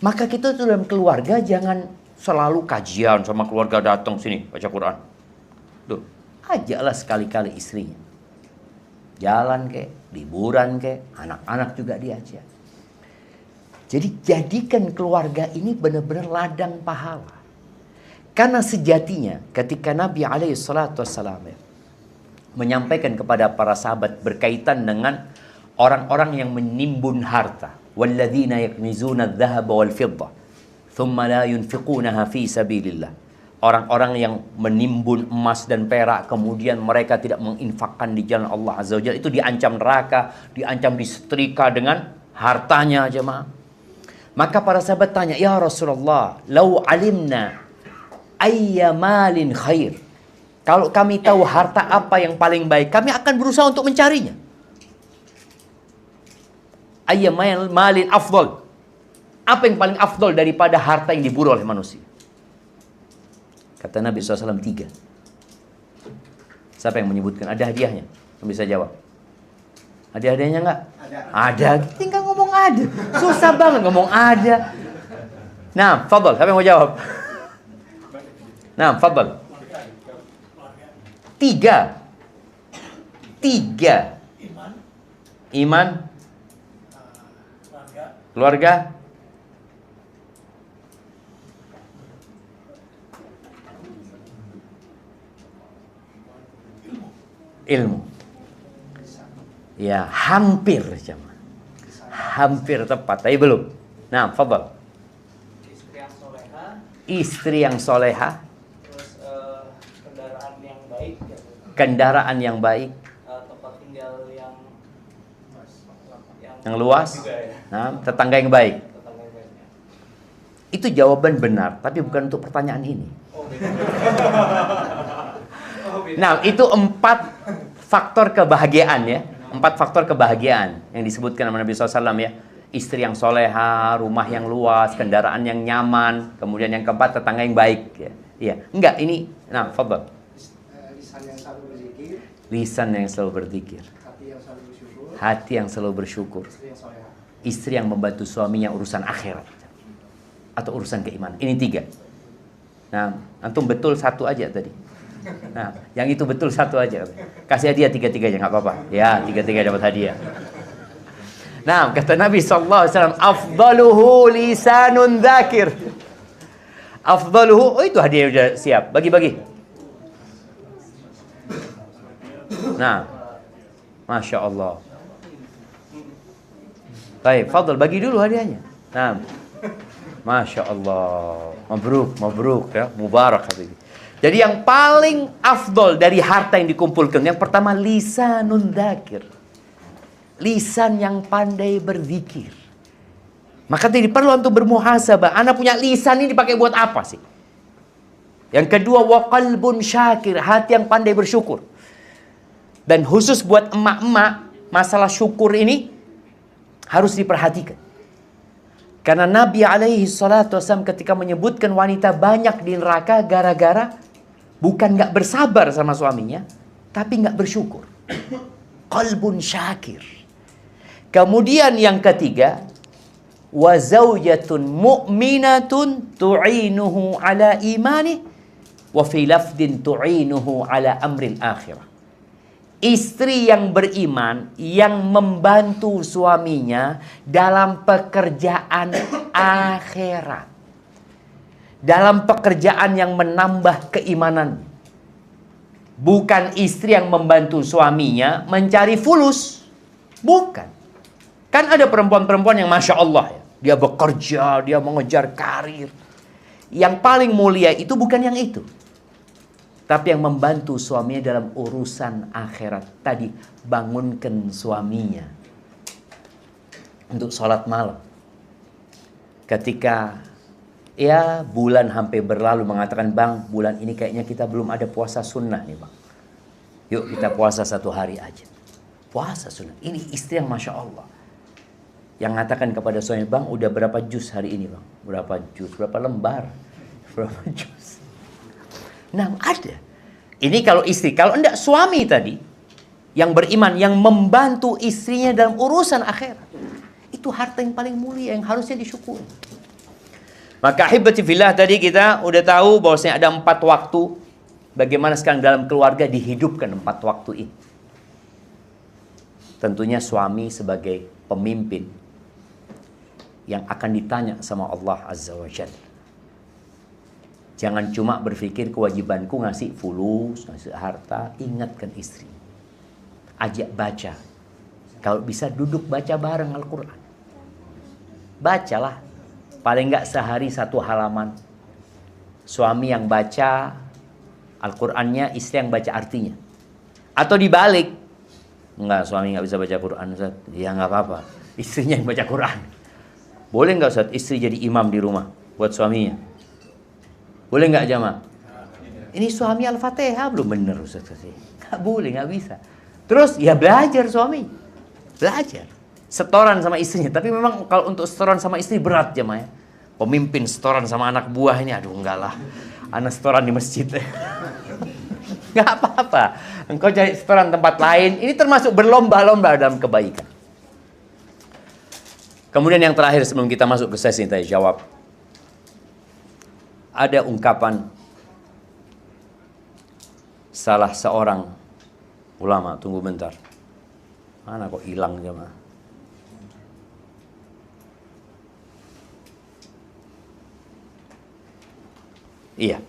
Maka kita tuh dalam keluarga jangan selalu kajian sama keluarga datang sini baca Quran. Tuh, ajaklah sekali-kali istrinya. Jalan kek, liburan kek, anak-anak juga diajak. Jadi jadikan keluarga ini benar-benar ladang pahala. Karena sejatinya ketika Nabi SAW menyampaikan kepada para sahabat berkaitan dengan orang-orang yang menimbun harta. Walladzina yaknizuna adh-dhahaba wal fiddah thumma la yunfiqunaha fi sabilillah. Orang-orang yang menimbun emas dan perak kemudian mereka tidak menginfakkan di jalan Allah Azza wa Jalla, itu diancam neraka, diancam disetrika dengan hartanya jemaah. Maka para sahabat tanya, "Ya Rasulullah, lau alimna ayya malin khair." Kalau kami tahu harta apa yang paling baik, kami akan berusaha untuk mencarinya. Ayya malin afdal. Apa yang paling afdal daripada harta yang diburu oleh manusia? Kata Nabi SAW 3. Siapa yang menyebutkan? Ada hadiahnya? Yang bisa jawab. Ada hadiahnya nggak? Ada. Tinggal ngomong ada. Susah banget ngomong ada. Nah, fadal. Siapa yang mau jawab? Nah, fadal. 3. Iman. Keluarga. ilmu. Ya, hampir jemaah. Hampir tepat, tapi belum. Nah, fadhal. Istri yang soleha. Istri yang soleha. Terus kendaraan yang baik. Kendaraan yang baik. Tempat tinggal yang luas. Juga, ya. Nah, tetangga yang baik. Tetangga yang baik. Itu jawaban benar, tapi bukan untuk pertanyaan ini. Oh, beda. Nah, itu 4 faktor kebahagiaan ya. 4 faktor kebahagiaan yang disebutkan oleh Nabi SAW ya. Istri yang soleha, rumah yang luas, kendaraan yang nyaman, kemudian yang keempat tetangga yang baik ya. Iya, enggak ini. Nah, fadhal. Lisan yang selalu berzikir. Lisan yang selalu berzikir. Hati yang selalu bersyukur. Hati yang selalu bersyukur. Istri yang soleha. Istri yang membantu suaminya urusan akhirat atau urusan keimanan. Ini 3. Nah, antum betul 1 aja tadi. Nah, yang itu betul 1 aja. Kasih hadiah 3-3-nya, nggak apa-apa. Ya, 3-3 dapat hadiah. Nah, kata Nabi SAW, afdaluhu lisanun dzakir. Afdaluhu, oh itu hadiah udah siap. Bagi-bagi. Nah, Masya Allah. Baik, fadl, bagi dulu hadiahnya. Nah, Masya Allah. Mabruk ya, mubarak habibi. Jadi yang paling afdol dari harta yang dikumpulkan, yang pertama lisanun dzakir. Lisan yang pandai berzikir. Maka tidak perlu untuk bermuhasabah. Anda punya lisan ini dipakai buat apa sih? Yang kedua, wa qalbun syakir, hati yang pandai bersyukur. Dan khusus buat emak-emak, masalah syukur ini harus diperhatikan. Karena Nabi alaihi salatu wasallam ketika menyebutkan wanita banyak di neraka gara-gara bukan nggak bersabar sama suaminya, tapi nggak bersyukur. Qalbun syakir. Kemudian yang ketiga, wa zaujatun mu'minatun tu'inuhu ala imani wa fi lafdin tu'inuhu ala amril akhirah. Istri yang beriman yang membantu suaminya dalam pekerjaan akhirat. Dalam pekerjaan yang menambah keimanan. Bukan istri yang membantu suaminya mencari fulus. Bukan. Kan ada perempuan-perempuan yang Masya Allah ya. Dia bekerja, dia mengejar karir. Yang paling mulia itu bukan yang itu. Tapi yang membantu suaminya dalam urusan akhirat. Tadi bangunkan suaminya untuk sholat malam. Ketika ya bulan hampir berlalu mengatakan, bang bulan ini kayaknya kita belum ada puasa sunnah nih bang. Yuk kita puasa 1 hari aja. Puasa sunnah. Ini istri yang Masya Allah. Yang mengatakan kepada suami, bang udah berapa juz hari ini bang? Berapa juz? Berapa lembar? Berapa juz? Nah ada. Ini kalau istri. Kalau enggak suami tadi. Yang beriman. Yang membantu istrinya dalam urusan akhirat. Itu harta yang paling mulia. Yang harusnya disyukuri. Maka ahibati fillah tadi kita udah tahu bahwasanya ada 4 waktu. Bagaimana sekarang dalam keluarga dihidupkan 4 waktu ini. Tentunya suami sebagai pemimpin. Yang akan ditanya sama Allah Azza wa Jalla. Jangan cuma berpikir kewajibanku ngasih fulus, ngasih harta. Ingatkan istri. Ajak baca. Kalau bisa duduk baca bareng Al-Quran. Bacalah. Paling enggak sehari 1 halaman. Suami yang baca Al-Qurannya, istri yang baca artinya. Atau dibalik. Enggak, suami enggak bisa baca Quran, Ustaz. Ya enggak apa-apa. Istrinya yang baca Quran. Boleh enggak Ustaz istri jadi imam di rumah buat suaminya? Boleh nggak jamaah? Ini suami Al-Fatihah belum bener Ustaz. Nggak boleh, nggak bisa. Terus ya belajar suami. Belajar. Setoran sama istrinya. Tapi memang kalau untuk setoran sama istri berat jamaah ya. Pemimpin setoran sama anak buah ini, aduh enggak lah. Anak setoran di masjid. Nggak apa-apa. Engkau cari setoran tempat lain. Ini termasuk berlomba-lomba dalam kebaikan. Kemudian yang terakhir sebelum kita masuk ke sesi tanya jawab. Ada ungkapan salah seorang ulama. Tunggu bentar. Mana kok hilang jemaah? Iya.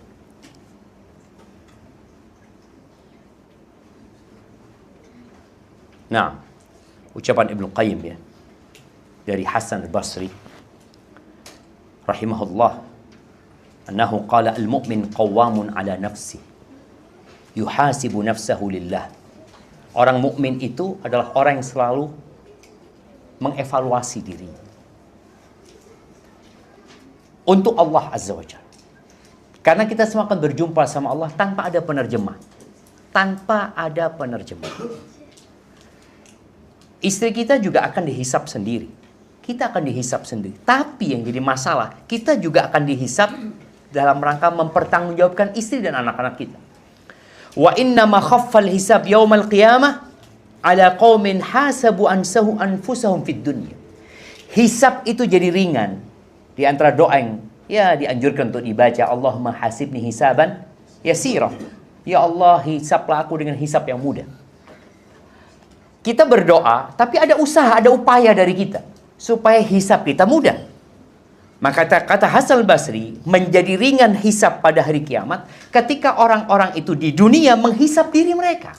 Nah, ucapan Ibnu Qayyim ya, dari Hasan al-Basri rahimahullah, annahu qala al-mu'min qawwamun ala nafsi yuhasibu nafsahu lillah. Orang mukmin itu adalah orang yang selalu mengevaluasi dirinya untuk Allah Azza wa Jalla. Karena kita semua akan berjumpa sama Allah tanpa ada penerjemah. Tanpa ada penerjemah. Istri kita juga akan dihisap sendiri. Kita akan dihisap sendiri. Tapi yang jadi masalah, kita juga akan dihisap dalam rangka mempertanggungjawabkan istri dan anak-anak kita. Wa inna ma khaffal hisab yaumal qiyamah ala qaumin hasabu anfusahum fid dunya. Hisab itu jadi ringan. Di antara doa yang dianjurkan untuk dibaca, Allahumma hasibni hisaban yasira. Ya Allah, hisablah aku dengan hisab yang mudah. Kita berdoa, tapi ada usaha, ada upaya dari kita supaya hisab kita mudah. Maka kata Hasan al-Basri, menjadi ringan hisab pada hari kiamat ketika orang-orang itu di dunia menghisap diri mereka.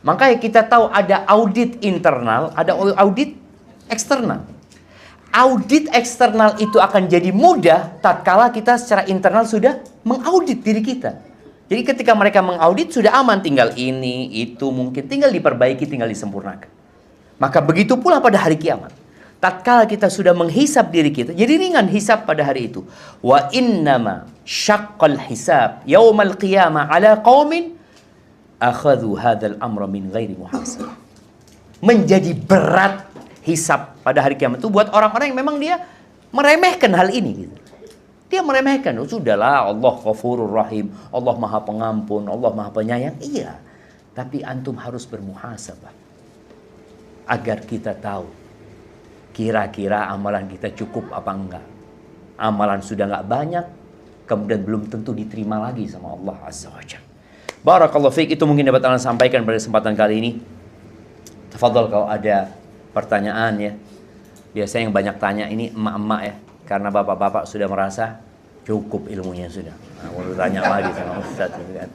Makanya kita tahu ada audit internal, ada audit eksternal. Audit eksternal itu akan jadi mudah tatkala kita secara internal sudah mengaudit diri kita. Jadi ketika mereka mengaudit sudah aman, tinggal ini, itu mungkin tinggal diperbaiki, tinggal disempurnakan. Maka begitu pula pada hari kiamat. Tatkala kita sudah menghisap diri kita, jadi ringan hisap pada hari itu. Wa innama syaqqal hisab yaumal qiyamah ala qaumin akhadhu hadzal amra min ghairi muhasabah. Menjadi berat hisap pada hari kiamat itu buat orang-orang yang memang dia meremehkan hal ini gitu. Dia meremehkan, sudahlah, Allah Ghafurur Rahim, Allah Maha Pengampun, Allah Maha Penyayang. Iya, tapi antum harus bermuhasabah agar kita tahu kira-kira amalan kita cukup apa enggak. Amalan sudah enggak banyak, kemudian belum tentu diterima lagi sama Allah Azza wa Jalla. Barakallahu fiik, itu mungkin dapat Anda sampaikan pada kesempatan kali ini. Tafadhol kalau ada pertanyaan ya. Biasanya yang banyak tanya ini emak-emak ya, karena bapak-bapak sudah merasa cukup ilmunya sudah. Nah, mau tanya lagi sama Ustaz gitu kan.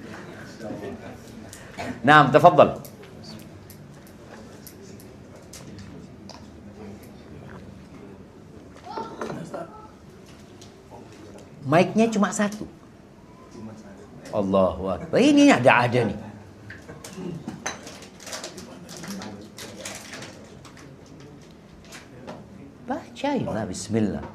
Naam, tafadhol. Mic-nya cuma satu. Allahu Akbar. Ini ada nih. Bacainlah bismillah.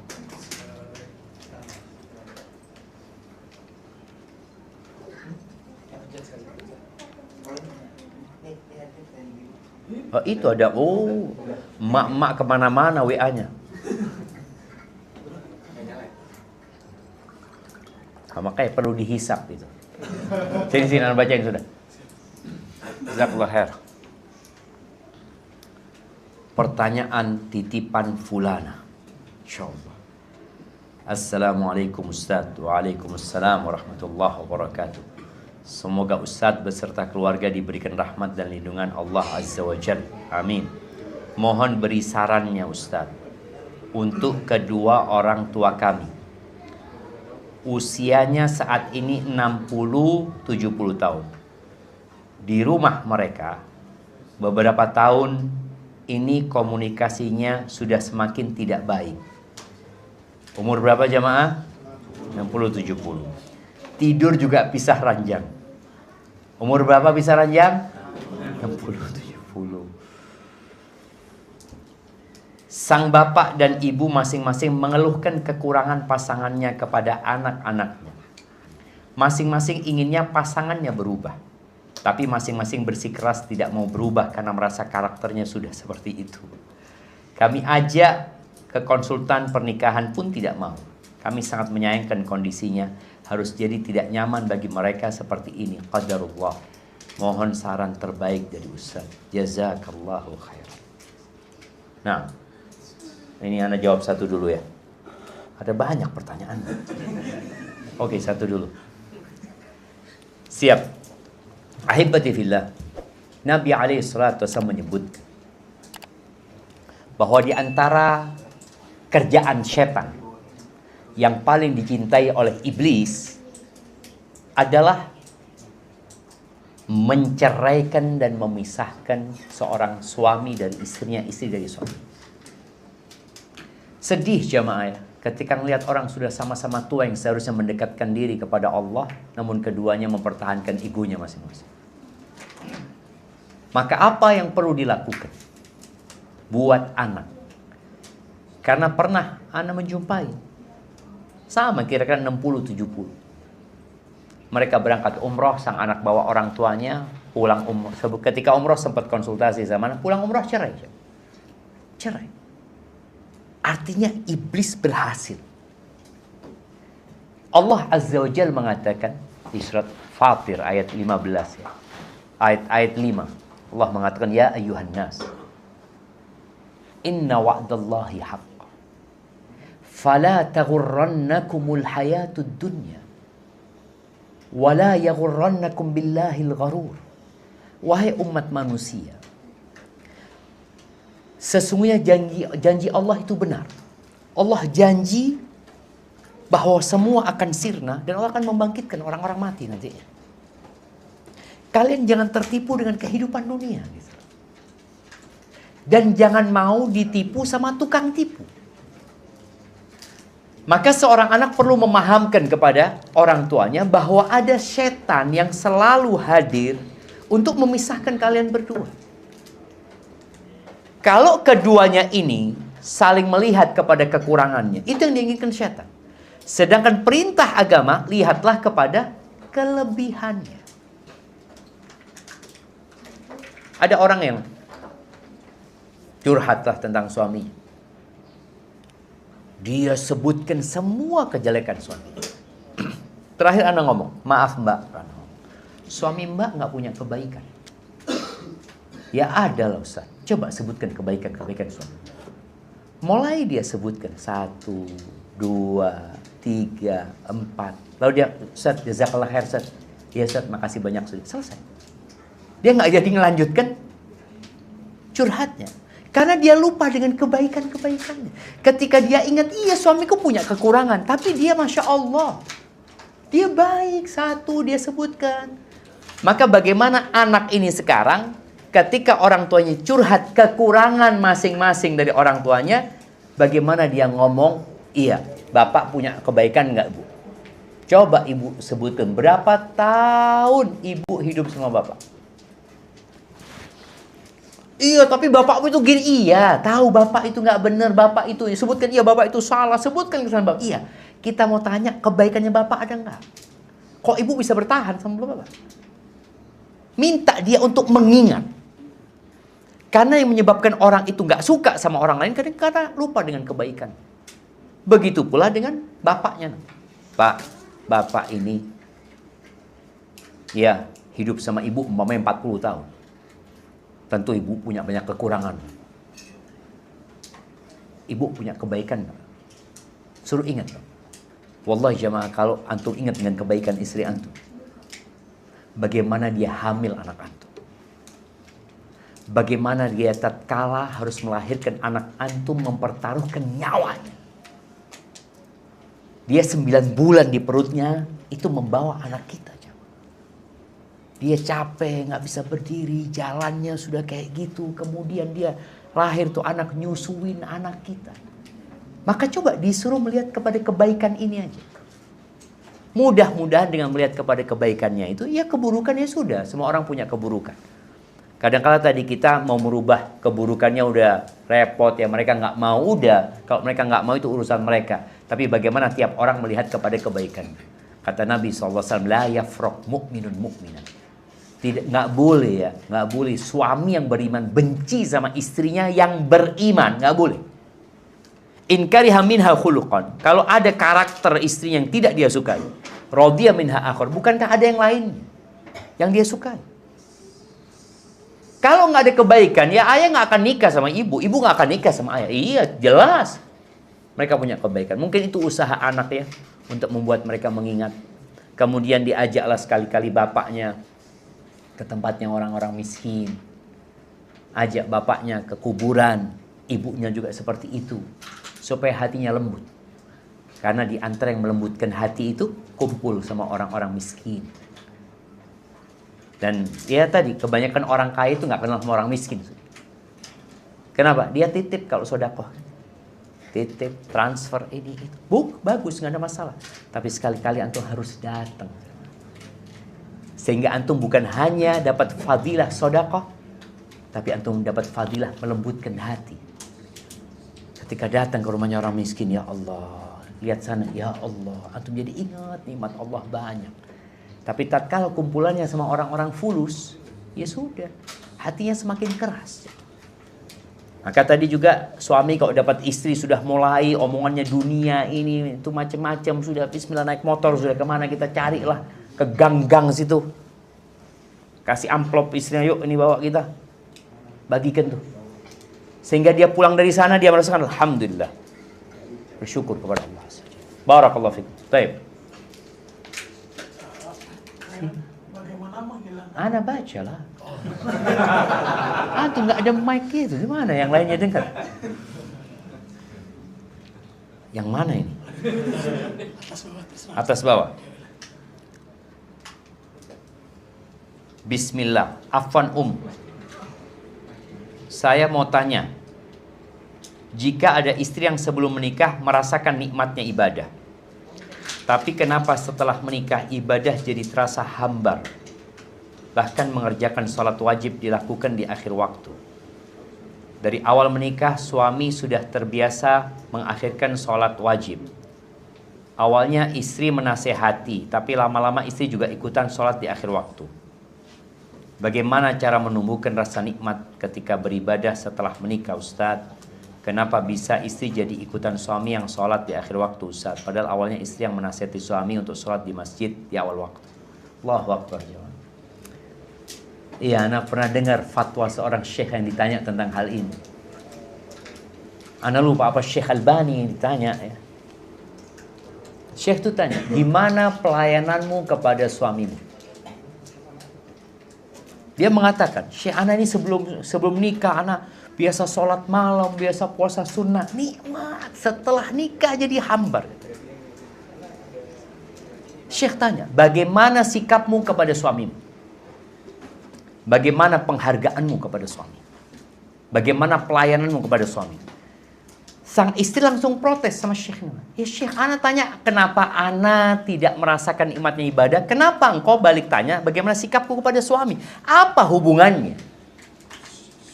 Oh, itu ada. Oh, mak-mak kemana-mana WA-nya. Makanya perlu dihisap itu. Sini Anda bacain sudah. Jazakallah khair. Pertanyaan titipan fulana. Insyaallah. Assalamualaikum Ustaz. Waalaikumsalam warahmatullahi wabarakatuh. Semoga Ustaz beserta keluarga diberikan rahmat dan lindungan Allah Azza wa Jalla. Amin. Mohon beri sarannya Ustaz untuk kedua orang tua kami. Usianya saat ini 60-70 tahun. Di rumah mereka beberapa tahun ini komunikasinya sudah semakin tidak baik. Umur berapa jamaah? 60-70. Tidur juga pisah ranjang. Umur berapa pisah ranjang? 60-70. Sang bapak dan ibu masing-masing mengeluhkan kekurangan pasangannya kepada anak-anaknya. Masing-masing inginnya pasangannya berubah. Tapi masing-masing bersikeras tidak mau berubah karena merasa karakternya sudah seperti itu. Kami ajak ke konsultan pernikahan pun tidak mau. Kami sangat menyayangkan kondisinya. Harus jadi tidak nyaman bagi mereka seperti ini. Qadarullah. Mohon saran terbaik dari Ustaz. Jazakallahu khairan. Nah, ini Anda jawab satu dulu ya. Ada banyak pertanyaan. Oke, satu dulu. Siap. Ahibati fillah. Nabi alaihi salatu wasallam menyebut bahwa di antara kerjaan setan yang paling dicintai oleh iblis adalah menceraikan dan memisahkan seorang suami dari istrinya, istri dari suami. Sedih jamaah ya, ketika melihat orang sudah sama-sama tua yang seharusnya mendekatkan diri kepada Allah, namun keduanya mempertahankan egonya masing-masing. Maka apa yang perlu dilakukan buat anak? Karena pernah anak menjumpai sama kira-kira 60-70. Mereka berangkat umroh, sang anak bawa orang tuanya, pulang umroh. Ketika umroh sempat konsultasi sama anak, pulang umroh cerai. Cerai. Artinya iblis berhasil. Allah Azza wa Jalla mengatakan di surat Fatir ayat 15 ya. Ayat 5. Allah mengatakan, ya ayyuhan nas, inna wa'dallahi haqq. Fala taghurrannakumul hayatud dunya. Wala yaghurrannakum billahil gharur. Wahai umat manusia, sesungguhnya janji Allah itu benar. Allah janji bahwa semua akan sirna dan Allah akan membangkitkan orang-orang mati nantinya. Kalian jangan tertipu dengan kehidupan dunia gitu. Dan jangan mau ditipu sama tukang tipu. Maka seorang anak perlu memahamkan kepada orang tuanya bahwa ada setan yang selalu hadir untuk memisahkan kalian berdua. Kalau keduanya ini saling melihat kepada kekurangannya, itu yang diinginkan setan. Sedangkan perintah agama, lihatlah kepada kelebihannya. Ada orang yang curhatlah tentang suaminya. Dia sebutkan semua kejelekan suami. Terakhir anak ngomong, maaf mbak, suami mbak nggak punya kebaikan. Ya ada lah Ustaz, coba sebutkan kebaikan-kebaikan suami. Mulai dia sebutkan 1, 2, 3, 4. Lalu dia, Ustaz, jazakallah khair Ustaz. Ya Ustaz, makasih banyak sudah. Selesai. Dia nggak jadi ngelanjutkan curhatnya. Karena dia lupa dengan kebaikan-kebaikannya. Ketika dia ingat, iya suamiku punya kekurangan. Tapi dia Masya Allah. Dia baik, satu dia sebutkan. Maka bagaimana anak ini sekarang, ketika orang tuanya curhat kekurangan masing-masing dari orang tuanya, bagaimana dia ngomong, iya bapak punya kebaikan nggak bu? Coba ibu sebutkan, berapa tahun ibu hidup sama bapak? Iya, tapi bapak itu gini. Iya, tahu bapak itu nggak benar, bapak itu sebutkan iya, bapak itu salah, sebutkan kesalahan bapak. Iya, kita mau tanya kebaikannya bapak ada nggak? Kok ibu bisa bertahan sama bapak? Minta dia untuk mengingat. Karena yang menyebabkan orang itu nggak suka sama orang lain karena lupa dengan kebaikan. Begitu pula dengan bapaknya. Pak, bapak ini ya hidup sama ibu umpamanya 40 tahun. Tentu ibu punya banyak kekurangan. Ibu punya kebaikan. Suruh ingat. Wallahi jamaah, kalau antum ingat dengan kebaikan istri antum, bagaimana dia hamil anak antum. Bagaimana dia tatkala harus melahirkan anak antum mempertaruhkan nyawanya. Dia 9 bulan di perutnya itu membawa anak kita. Dia capek, nggak bisa berdiri, jalannya sudah kayak gitu. Kemudian dia lahir tuh anak nyusuin anak kita. Maka coba disuruh melihat kepada kebaikan ini aja. Mudah-mudahan dengan melihat kepada kebaikannya itu, ya keburukannya sudah. Semua orang punya keburukan. Kadang-kala tadi kita mau merubah keburukannya udah repot ya. Mereka nggak mau, udah. Kalau mereka nggak mau itu urusan mereka. Tapi bagaimana tiap orang melihat kepada kebaikan. Kata Nabi SAW, la yafraq mu'minun mu'minan. Nggak boleh ya, nggak boleh suami yang beriman benci sama istrinya yang beriman, nggak boleh. In kariha minha khuluqan, kalau ada karakter istri yang tidak dia sukai, radiya minha akhar, bukankah ada yang lain yang dia sukai? Kalau nggak ada kebaikan, ya ayah nggak akan nikah sama ibu nggak akan nikah sama ayah. Iya, jelas mereka punya kebaikan. Mungkin itu usaha anak ya untuk membuat mereka mengingat. Kemudian diajaklah sekali-kali bapaknya ke tempatnya orang-orang miskin. Ajak bapaknya ke kuburan. Ibunya juga seperti itu. Supaya hatinya lembut. Karena di antara yang melembutkan hati itu, kumpul sama orang-orang miskin. Dan ya tadi, kebanyakan orang kaya itu nggak kenal sama orang miskin. Kenapa? Dia titip kalau sodakoh. Titip, transfer, ini, itu. Bagus, nggak ada masalah. Tapi sekali-kali antum harus datang. Sehingga antum bukan hanya dapat fadilah sodakoh, tapi antum dapat fadilah melembutkan hati. Ketika datang ke rumahnya orang miskin, ya Allah, lihat sana, ya Allah, antum jadi ingat nikmat Allah banyak. Tapi tatkala kumpulannya sama orang-orang fulus, ya sudah, hatinya semakin keras. Maka tadi juga suami kalau dapat istri sudah mulai omongannya dunia ini itu macam-macam, sudah bismillah naik motor, sudah kemana kita carilah ke gang-gang situ. Kasih amplop istrinya, yuk ini bawa kita. Bagikan tuh. Sehingga dia pulang dari sana dia merasakan alhamdulillah. Bersyukur kepada Allah. Barakallahu fikum. Baik. Bagaimana menghilangkan? Ana baca lah. Antum nggak ada mic itu, gimana yang lainnya dengar? Yang mana ini? Atas bawah. Bismillah. Afwan saya mau tanya. Jika ada istri yang sebelum menikah merasakan nikmatnya ibadah, tapi kenapa setelah menikah ibadah jadi terasa hambar? Bahkan mengerjakan sholat wajib dilakukan di akhir waktu. Dari awal menikah suami sudah terbiasa mengakhirkan sholat wajib. Awalnya istri menasehati, tapi lama-lama istri juga ikutan sholat di akhir waktu. Bagaimana cara menumbuhkan rasa nikmat ketika beribadah setelah menikah, Ustaz? Kenapa bisa istri jadi ikutan suami yang sholat di akhir waktu, Ustaz? Padahal awalnya istri yang menasihati suami untuk sholat di masjid di awal waktu. Allahu Akbar. Iya, anak pernah dengar fatwa seorang syekh yang ditanya tentang hal ini. Anak lupa apa Syekh Albani yang ditanya ya. Syekh itu tanya, gimana pelayananmu kepada suamimu? Dia mengatakan, Syekh, anak ini sebelum nikah anak biasa sholat malam, biasa puasa sunnah, nikmat. Setelah nikah jadi hambar. Syekh tanya, bagaimana sikapmu kepada suamimu? Bagaimana penghargaanmu kepada suami? Bagaimana pelayananmu kepada suami? Sang istri langsung protes sama Syekhnya. Ya Syekh, ana tanya kenapa ana tidak merasakan nikmatnya ibadah? Kenapa engkau balik tanya bagaimana sikapku kepada suami? Apa hubungannya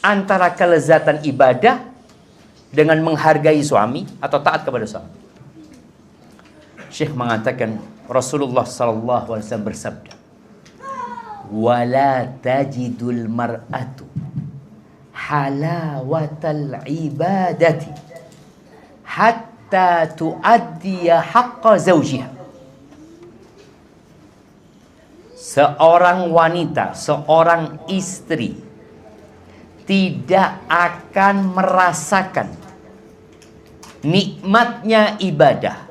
antara kelezatan ibadah dengan menghargai suami atau taat kepada suami? Syekh mengatakan Rasulullah sallallahu alaihi wasallam bersabda, wala tajidul mar'atu halawatal ibadati hatta tuaddiya haqqa zawjiha. Seorang wanita, seorang istri tidak akan merasakan nikmatnya ibadah,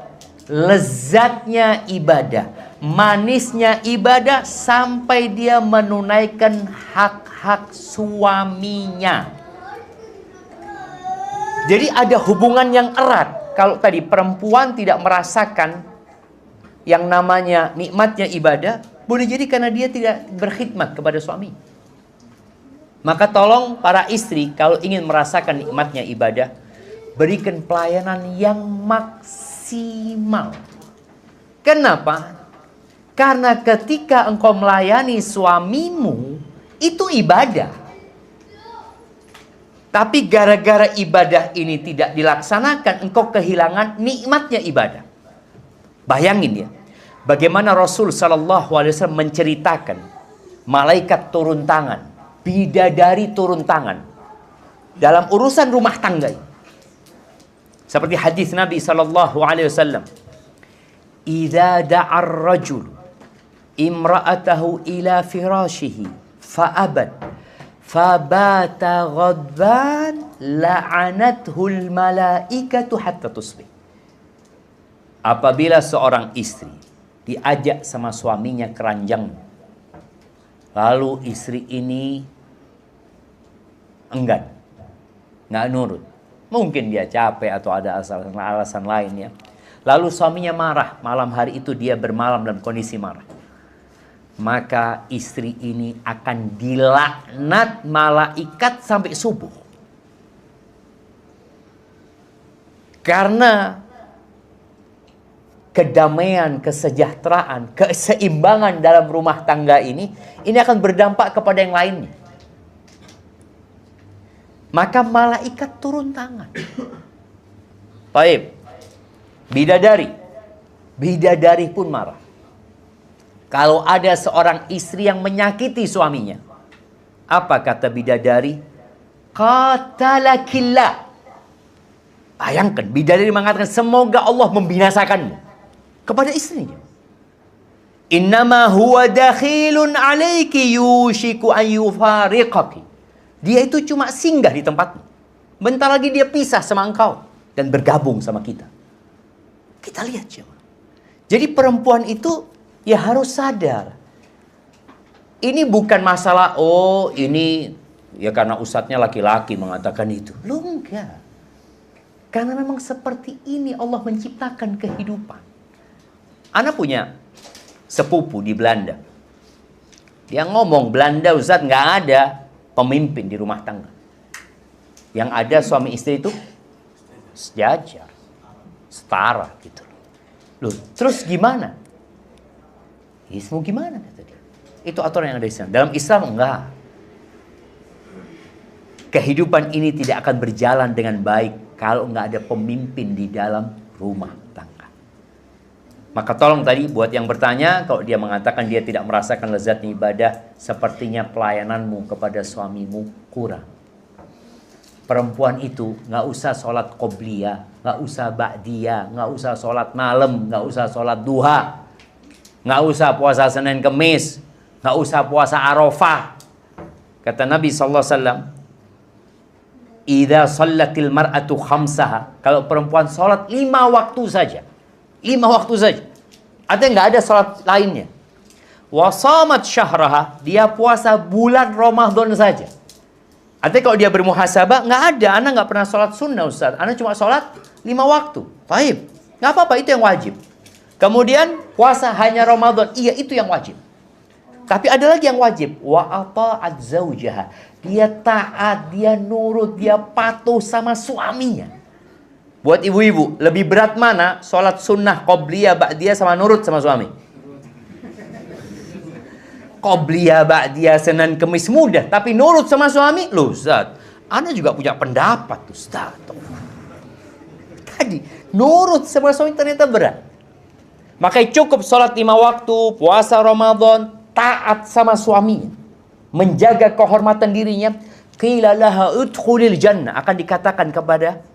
lezatnya ibadah, manisnya ibadah sampai dia menunaikan hak-hak suaminya. Jadi ada hubungan yang erat. Kalau tadi perempuan tidak merasakan yang namanya nikmatnya ibadah, boleh jadi karena dia tidak berkhidmat kepada suami. Maka tolong para istri kalau ingin merasakan nikmatnya ibadah, berikan pelayanan yang maksimal. Kenapa? Karena ketika engkau melayani suamimu, itu ibadah. Tapi gara-gara ibadah ini tidak dilaksanakan, engkau kehilangan nikmatnya ibadah. Bayangin ya, bagaimana Rasul SAW menceritakan malaikat turun tangan, bidadari turun tangan dalam urusan rumah tangga. Seperti hadis Nabi SAW, "Idza da'ar rajul imra'atahu ila firashihi fa'abad fabata ghadban la'anathul malaikatu hatta tusbih." Apabila seorang istri diajak sama suaminya ke ranjang, lalu istri ini enggan, nggak nurut, mungkin dia capek atau ada alasan lain ya. Lalu suaminya marah, malam hari itu dia bermalam dalam kondisi marah. maka istri ini akan dilaknat malaikat sampai subuh. Karena kedamaian, kesejahteraan, keseimbangan dalam rumah tangga ini akan berdampak kepada yang lainnya. Maka malaikat turun tangan. Baik. Bidadari pun marah. Kalau ada seorang istri yang menyakiti suaminya, apa kata bidadari? Qatalakillah. Bayangkan, bidadari mengatakan, semoga Allah membinasakanmu. Kepada istrinya. Innama huwa dakhilun alaiki yushiku an yufariqaki. Dia itu cuma singgah di tempatmu. Bentar lagi dia pisah sama engkau dan bergabung sama kita. Kita lihat coba. Jadi perempuan itu ya harus sadar. Ini bukan masalah, oh ini ya karena ustadznya laki-laki mengatakan itu. Loh enggak. Karena memang seperti ini Allah menciptakan kehidupan. Ana punya sepupu di Belanda. Dia ngomong, Belanda Ustadz nggak ada pemimpin di rumah tangga. Yang ada suami istri itu sejajar, setara gitu. Loh, terus gimana? Mau gimana kata dia? Itu aturan yang ada di Islam. Dalam Islam enggak. Kehidupan ini tidak akan berjalan dengan baik kalau enggak ada pemimpin di dalam rumah tangga. Maka tolong tadi buat yang bertanya, kalau dia mengatakan dia tidak merasakan lezatnya ibadah, sepertinya pelayananmu kepada suamimu kurang. Perempuan itu nggak usah sholat qobliyah, nggak usah ba'diyah, nggak usah sholat malam, nggak usah sholat duha, nggak usah puasa Senin Kemis, nggak usah puasa Arafah. Kata Nabi SAW, idza shallatil mar'atu khamsaha, kalau perempuan sholat 5 waktu saja, 5 waktu saja, artinya nggak ada sholat lainnya. Wa shamat syahraha, dia puasa bulan Ramadan saja. Artinya kalau dia bermuhasabah, nggak ada, ana nggak pernah sholat sunnah Ustaz, ana cuma sholat 5 waktu. Baik, nggak apa-apa, itu yang wajib. Kemudian puasa hanya Ramadan, iya itu yang wajib. Tapi ada lagi yang wajib, wa ata'at zaujaha, dia taat, dia nurut, dia patuh sama suaminya. Buat ibu-ibu, lebih berat mana sholat sunnah, qobliyah, ba'diyah sama nurut sama suami? Qobliyah, ba'diyah, Senin Kemis mudah, tapi nurut sama suami, loh Ustaz, ana juga punya pendapat Ustaz. Tadi, nurut sama suami ternyata berat. Makanya cukup sholat 5 waktu, puasa Ramadan, taat sama suaminya, menjaga kehormatan dirinya. Qila laha udkhulil jannah, akan dikatakan kepada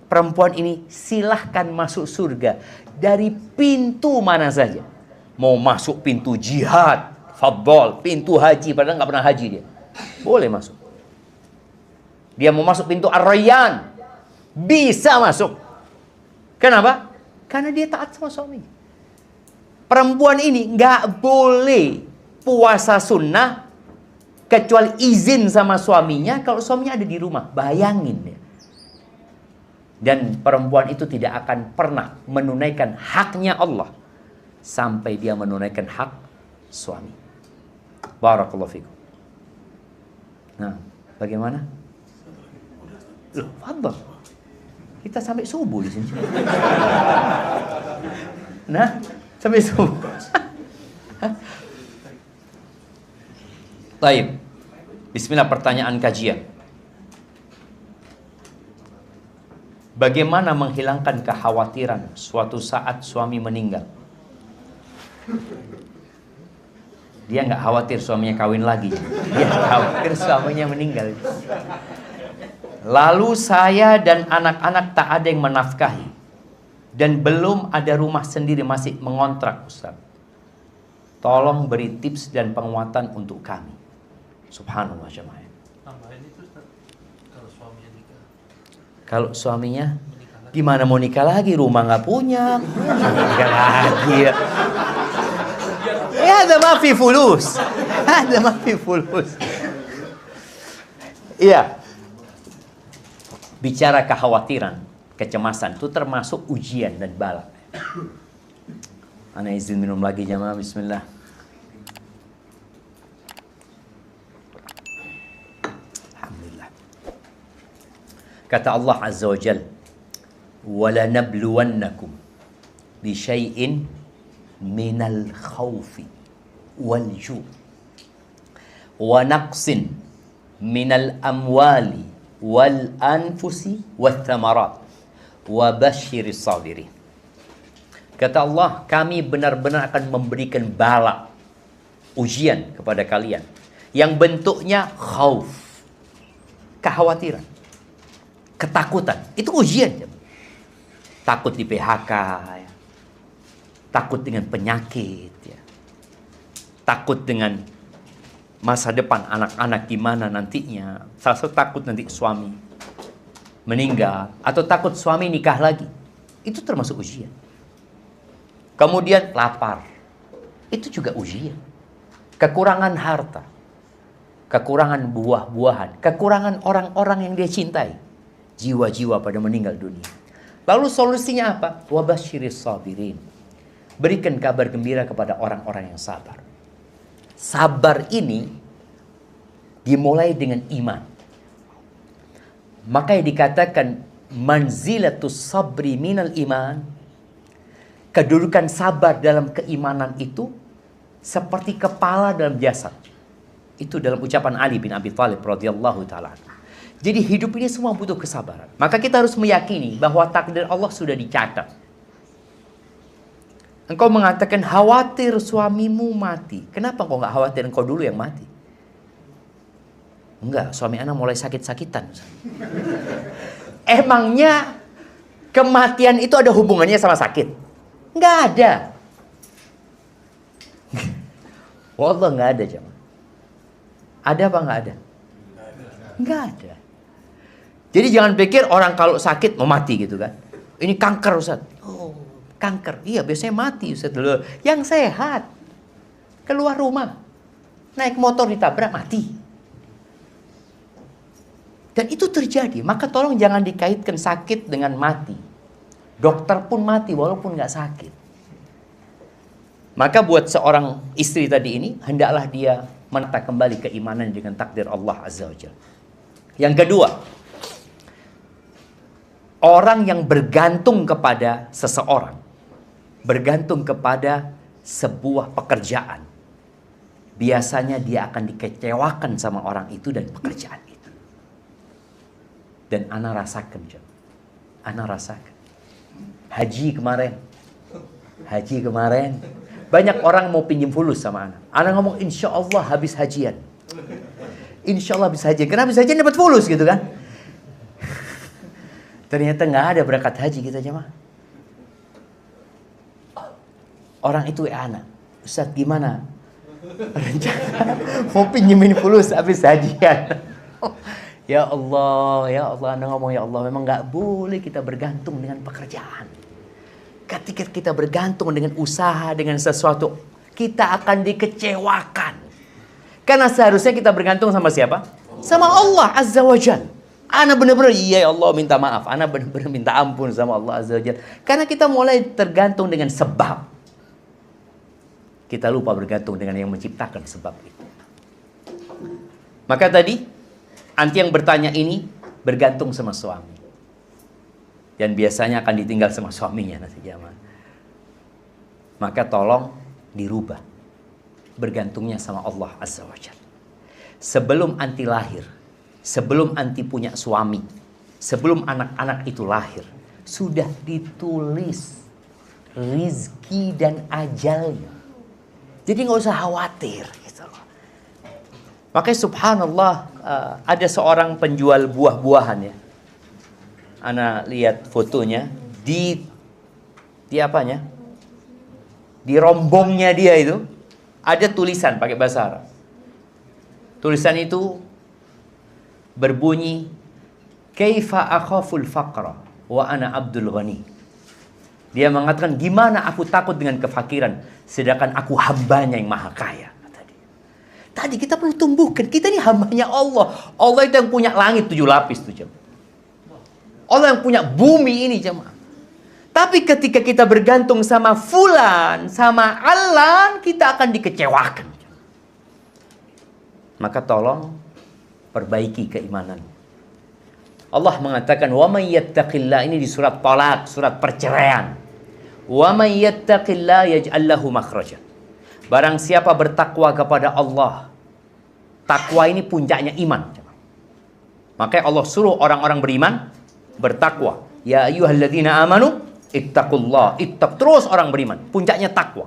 perempuan ini, silahkan masuk surga dari pintu mana saja. Mau masuk pintu jihad, fadol, pintu haji, padahal nggak pernah haji dia, boleh masuk. Dia mau masuk pintu Ar-Rayyan, bisa masuk. Kenapa? Karena dia taat sama suami. Perempuan ini nggak boleh puasa sunnah kecuali izin sama suaminya kalau suaminya ada di rumah. Bayangin ya. Dan perempuan itu tidak akan pernah menunaikan haknya Allah sampai dia menunaikan hak suami. Barakallahu fikum. Nah, bagaimana? Loh, fadhal. Kita sampai subuh di sini. Nah, sampai subuh. Baik. Bismillah, pertanyaan kajian. Bagaimana menghilangkan kekhawatiran suatu saat suami meninggal? Dia nggak khawatir suaminya kawin lagi. Dia khawatir suaminya meninggal. Lalu saya dan anak-anak tak ada yang menafkahi. Dan belum ada rumah sendiri, masih mengontrak Ustaz. Tolong beri tips dan penguatan untuk kami. Subhanallah jemaah. Tambahin itu Ustaz, kalau suaminya nikah. Kalau suaminya gimana mau nikah lagi? Rumah nggak punya. Nikah lagi ya. Ya ada mafi fulus. Ada mafi fulus. Iya. Bicara kekhawatiran, kecemasan itu termasuk ujian dan bala. Ana izin minum lagi jamaah, bismillah. Kata Allah Azza wa Jalla, وَلَنَبْلُوَنَّكُمْ بِشَيْءٍ مِنَ الْخَوْفِ وَالْجُوعِ وَنَقْصٍ مِنَ الْأَمْوَالِ وَالْأَنْفُسِ وَالثَّمَرَاتِ وَبَشِّرِ الصَّابِرِينَ. Kata Allah, kami benar-benar akan memberikan bala, ujian kepada kalian yang bentuknya khauf, kekhawatiran, ketakutan. Itu ujian. Takut di PHK, ya. Takut dengan penyakit, ya. Takut dengan masa depan anak-anak gimana nantinya. Salah satu takut nanti suami meninggal, atau takut suami nikah lagi. Itu termasuk ujian. Kemudian lapar, itu juga ujian. Kekurangan harta, kekurangan buah-buahan, kekurangan orang-orang yang dia cintai, jiwa-jiwa pada meninggal dunia. Lalu solusinya apa? Wabasyiris sabirin. Berikan kabar gembira kepada orang-orang yang sabar. Sabar ini dimulai dengan iman. Makanya dikatakan manzilatus sabri minal iman. Kedudukan sabar dalam keimanan itu seperti kepala dalam jasad. Itu dalam ucapan Ali bin Abi Thalib radhiyallahu taala. Jadi hidup ini semua butuh kesabaran. Maka kita harus meyakini bahwa takdir Allah sudah dicatat. Engkau mengatakan khawatir suamimu mati. Kenapa kau nggak khawatir engkau dulu yang mati? Enggak, suami anak mulai sakit-sakitan. Emangnya kematian itu ada hubungannya sama sakit? Enggak ada. Wallah enggak ada, jemaah. Ada apa enggak ada? Enggak ada. Jadi jangan pikir orang kalau sakit mau mati gitu kan. Ini kanker, Ustaz. Oh, kanker. Iya, biasanya mati, Ustaz. Dulu yang sehat keluar rumah, naik motor ditabrak mati. Dan itu terjadi. Maka tolong jangan dikaitkan sakit dengan mati. Dokter pun mati walaupun nggak sakit. Maka buat seorang istri tadi ini, hendaklah dia menata kembali keimanan dengan takdir Allah Azza wa Jalla. Yang kedua, orang yang bergantung kepada seseorang, bergantung kepada sebuah pekerjaan, biasanya dia akan dikecewakan sama orang itu dan pekerjaan itu. Dan ana rasakan, ana rasakan. Haji kemarin, banyak orang mau pinjam fulus sama ana. Ana ngomong insya Allah habis hajian. Insya Allah habis hajian. Karena habis hajian dapat fulus gitu kan. Ternyata nggak ada berangkat haji kita jemaah. Orang itu anak, Ustaz gimana? Rencana mau pinjemin fulus habis hajian. Ya Allah, Anda ngomong ya Allah, memang nggak boleh kita bergantung dengan pekerjaan. Ketika kita bergantung dengan usaha, dengan sesuatu, kita akan dikecewakan. Karena seharusnya kita bergantung sama siapa? Sama Allah Azza wa Jalla. Ana benar-benar, iya ya Allah minta maaf. Ana benar-benar minta ampun sama Allah Azza wa Jalla. Karena kita mulai tergantung dengan sebab. Kita lupa bergantung dengan yang menciptakan sebab itu. Maka tadi, anti yang bertanya ini bergantung sama suami. Dan biasanya akan ditinggal sama suaminya nanti jamaah. Maka tolong dirubah. Bergantungnya sama Allah Azza wa Jalla. Sebelum anti lahir, sebelum anti punya suami, sebelum anak-anak itu lahir, sudah ditulis rizki dan ajalnya. Jadi nggak usah khawatir. Gitu. Makanya subhanallah, ada seorang penjual buah-buahan ya. Ana lihat fotonya di apanya? Di rombongnya dia itu ada tulisan pakai bahasa Arab. Tulisan itu berbunyi kaifa akhaful faqra wa ana abdul ghani. Dia mengatakan gimana aku takut dengan kefakiran sedangkan aku hambanya yang maha kaya. Tadi kita perlu tumbuhkan, kita ini hambanya Allah. Allah itu yang punya langit 7 lapis tuh jemaah. Allah yang punya bumi ini jemaah. Tapi ketika kita bergantung sama fulan, sama Allah, kita akan dikecewakan. Maka tolong perbaiki keimanan. Allah mengatakan wa may yattaqillah, ini di surat Talaq, surat perceraian. Wa may yattaqillah yaj'al lahu makhraja. Barang siapa bertakwa kepada Allah, takwa ini puncaknya iman. Makanya Allah suruh orang-orang beriman bertakwa. Ya ayyuhalladzina amanu ittaqullah. Terus orang beriman, puncaknya takwa.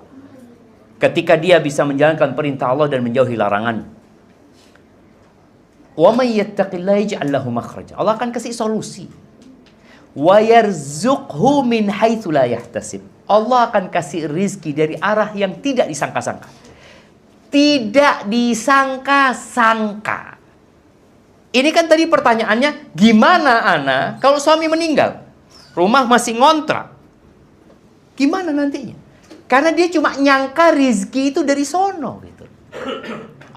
Ketika dia bisa menjalankan perintah Allah dan menjauhi larangan. Wa may yattaqillaha yaj'al lahu makhraja. Allah akan kasih solusi. Wa yarzuqhu min haitsu la yahtasib. Allah akan kasih rizki dari arah yang tidak disangka-sangka. Tidak disangka-sangka. Ini kan tadi pertanyaannya, gimana ana kalau suami meninggal? Rumah masih ngontrak. Gimana nantinya? Karena dia cuma nyangka rizki itu dari sono gitu.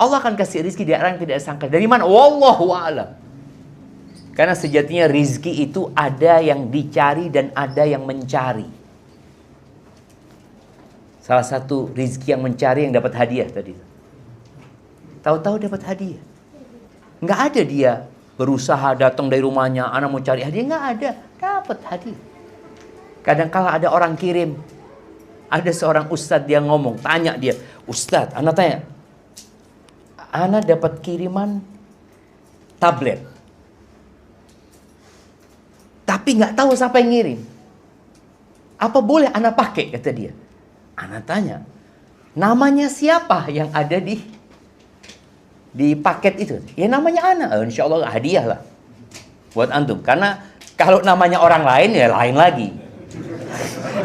Allah akan kasih rizki dari arah yang tidak disangka. Dari mana? Wallahu a'lam. Karena sejatinya rizki itu ada yang dicari dan ada yang mencari. Salah satu rizki yang mencari yang dapat hadiah tadi. Tahu-tahu dapat hadiah. Nggak ada dia berusaha datang dari rumahnya, anak mau cari hadiah. Nggak ada. Dapat hadiah. Kadang-kala ada orang kirim. Ada seorang ustadz dia ngomong. Tanya dia. Ustadz, anak tanya. Anak dapat kiriman tablet. Tapi nggak tahu siapa yang ngirim. Apa boleh anak pakai, kata dia. Anak tanya, namanya siapa yang ada di paket itu? Ya namanya anak. Insya Allah hadiah lah buat antum. Karena kalau namanya orang lain ya lain lagi.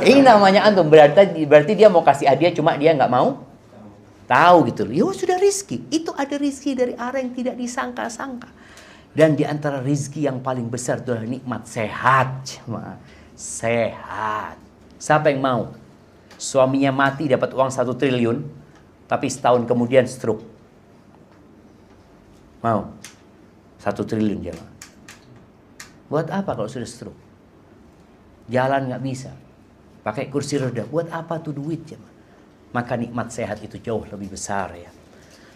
Ini namanya antum, berarti dia mau kasih hadiah cuma dia nggak mau tahu gitu. Ya sudah rizki. Itu ada rizki dari arah yang tidak disangka-sangka. Dan di antara rizki yang paling besar adalah nikmat sehat. Sehat. Siapa yang mau? Suaminya mati dapat uang 1 triliun, tapi setahun kemudian stroke. Mau? 1 triliun jemaah. Buat apa kalau sudah stroke? Jalan nggak bisa. Pakai kursi roda. Buat apa tuh duit jemaah? Maka nikmat sehat itu jauh lebih besar ya.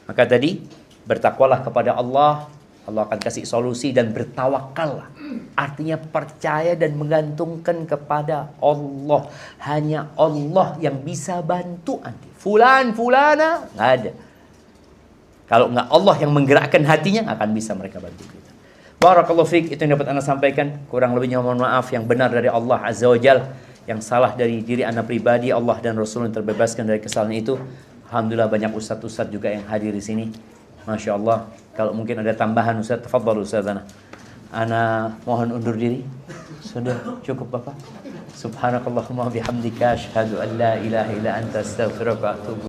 Maka tadi bertakwalah kepada Allah. Allah akan kasih solusi dan bertawakallah. Artinya percaya dan menggantungkan kepada Allah. Hanya Allah yang bisa bantu anti. Fulana, nggak ada. Kalau nggak Allah yang menggerakkan hatinya, akan bisa mereka bantu kita. Barakallahu fiik, itu yang dapat Anda sampaikan. Kurang lebihnya mohon maaf, yang benar dari Allah Azza wa Jal. Yang salah dari diri Anda pribadi, Allah dan Rasul yang terbebaskan dari kesalahan itu. Alhamdulillah banyak ustadz-ustadz juga yang hadir di sini. Masya Allah. Kalau mungkin ada tambahan Ustaz, tafadhal Ustaz ana mohon undur diri. Sudah cukup Bapak. Subhanakallahumma bihamdika asyhadu an la ilaha illa anta astaghfiruka wa atubu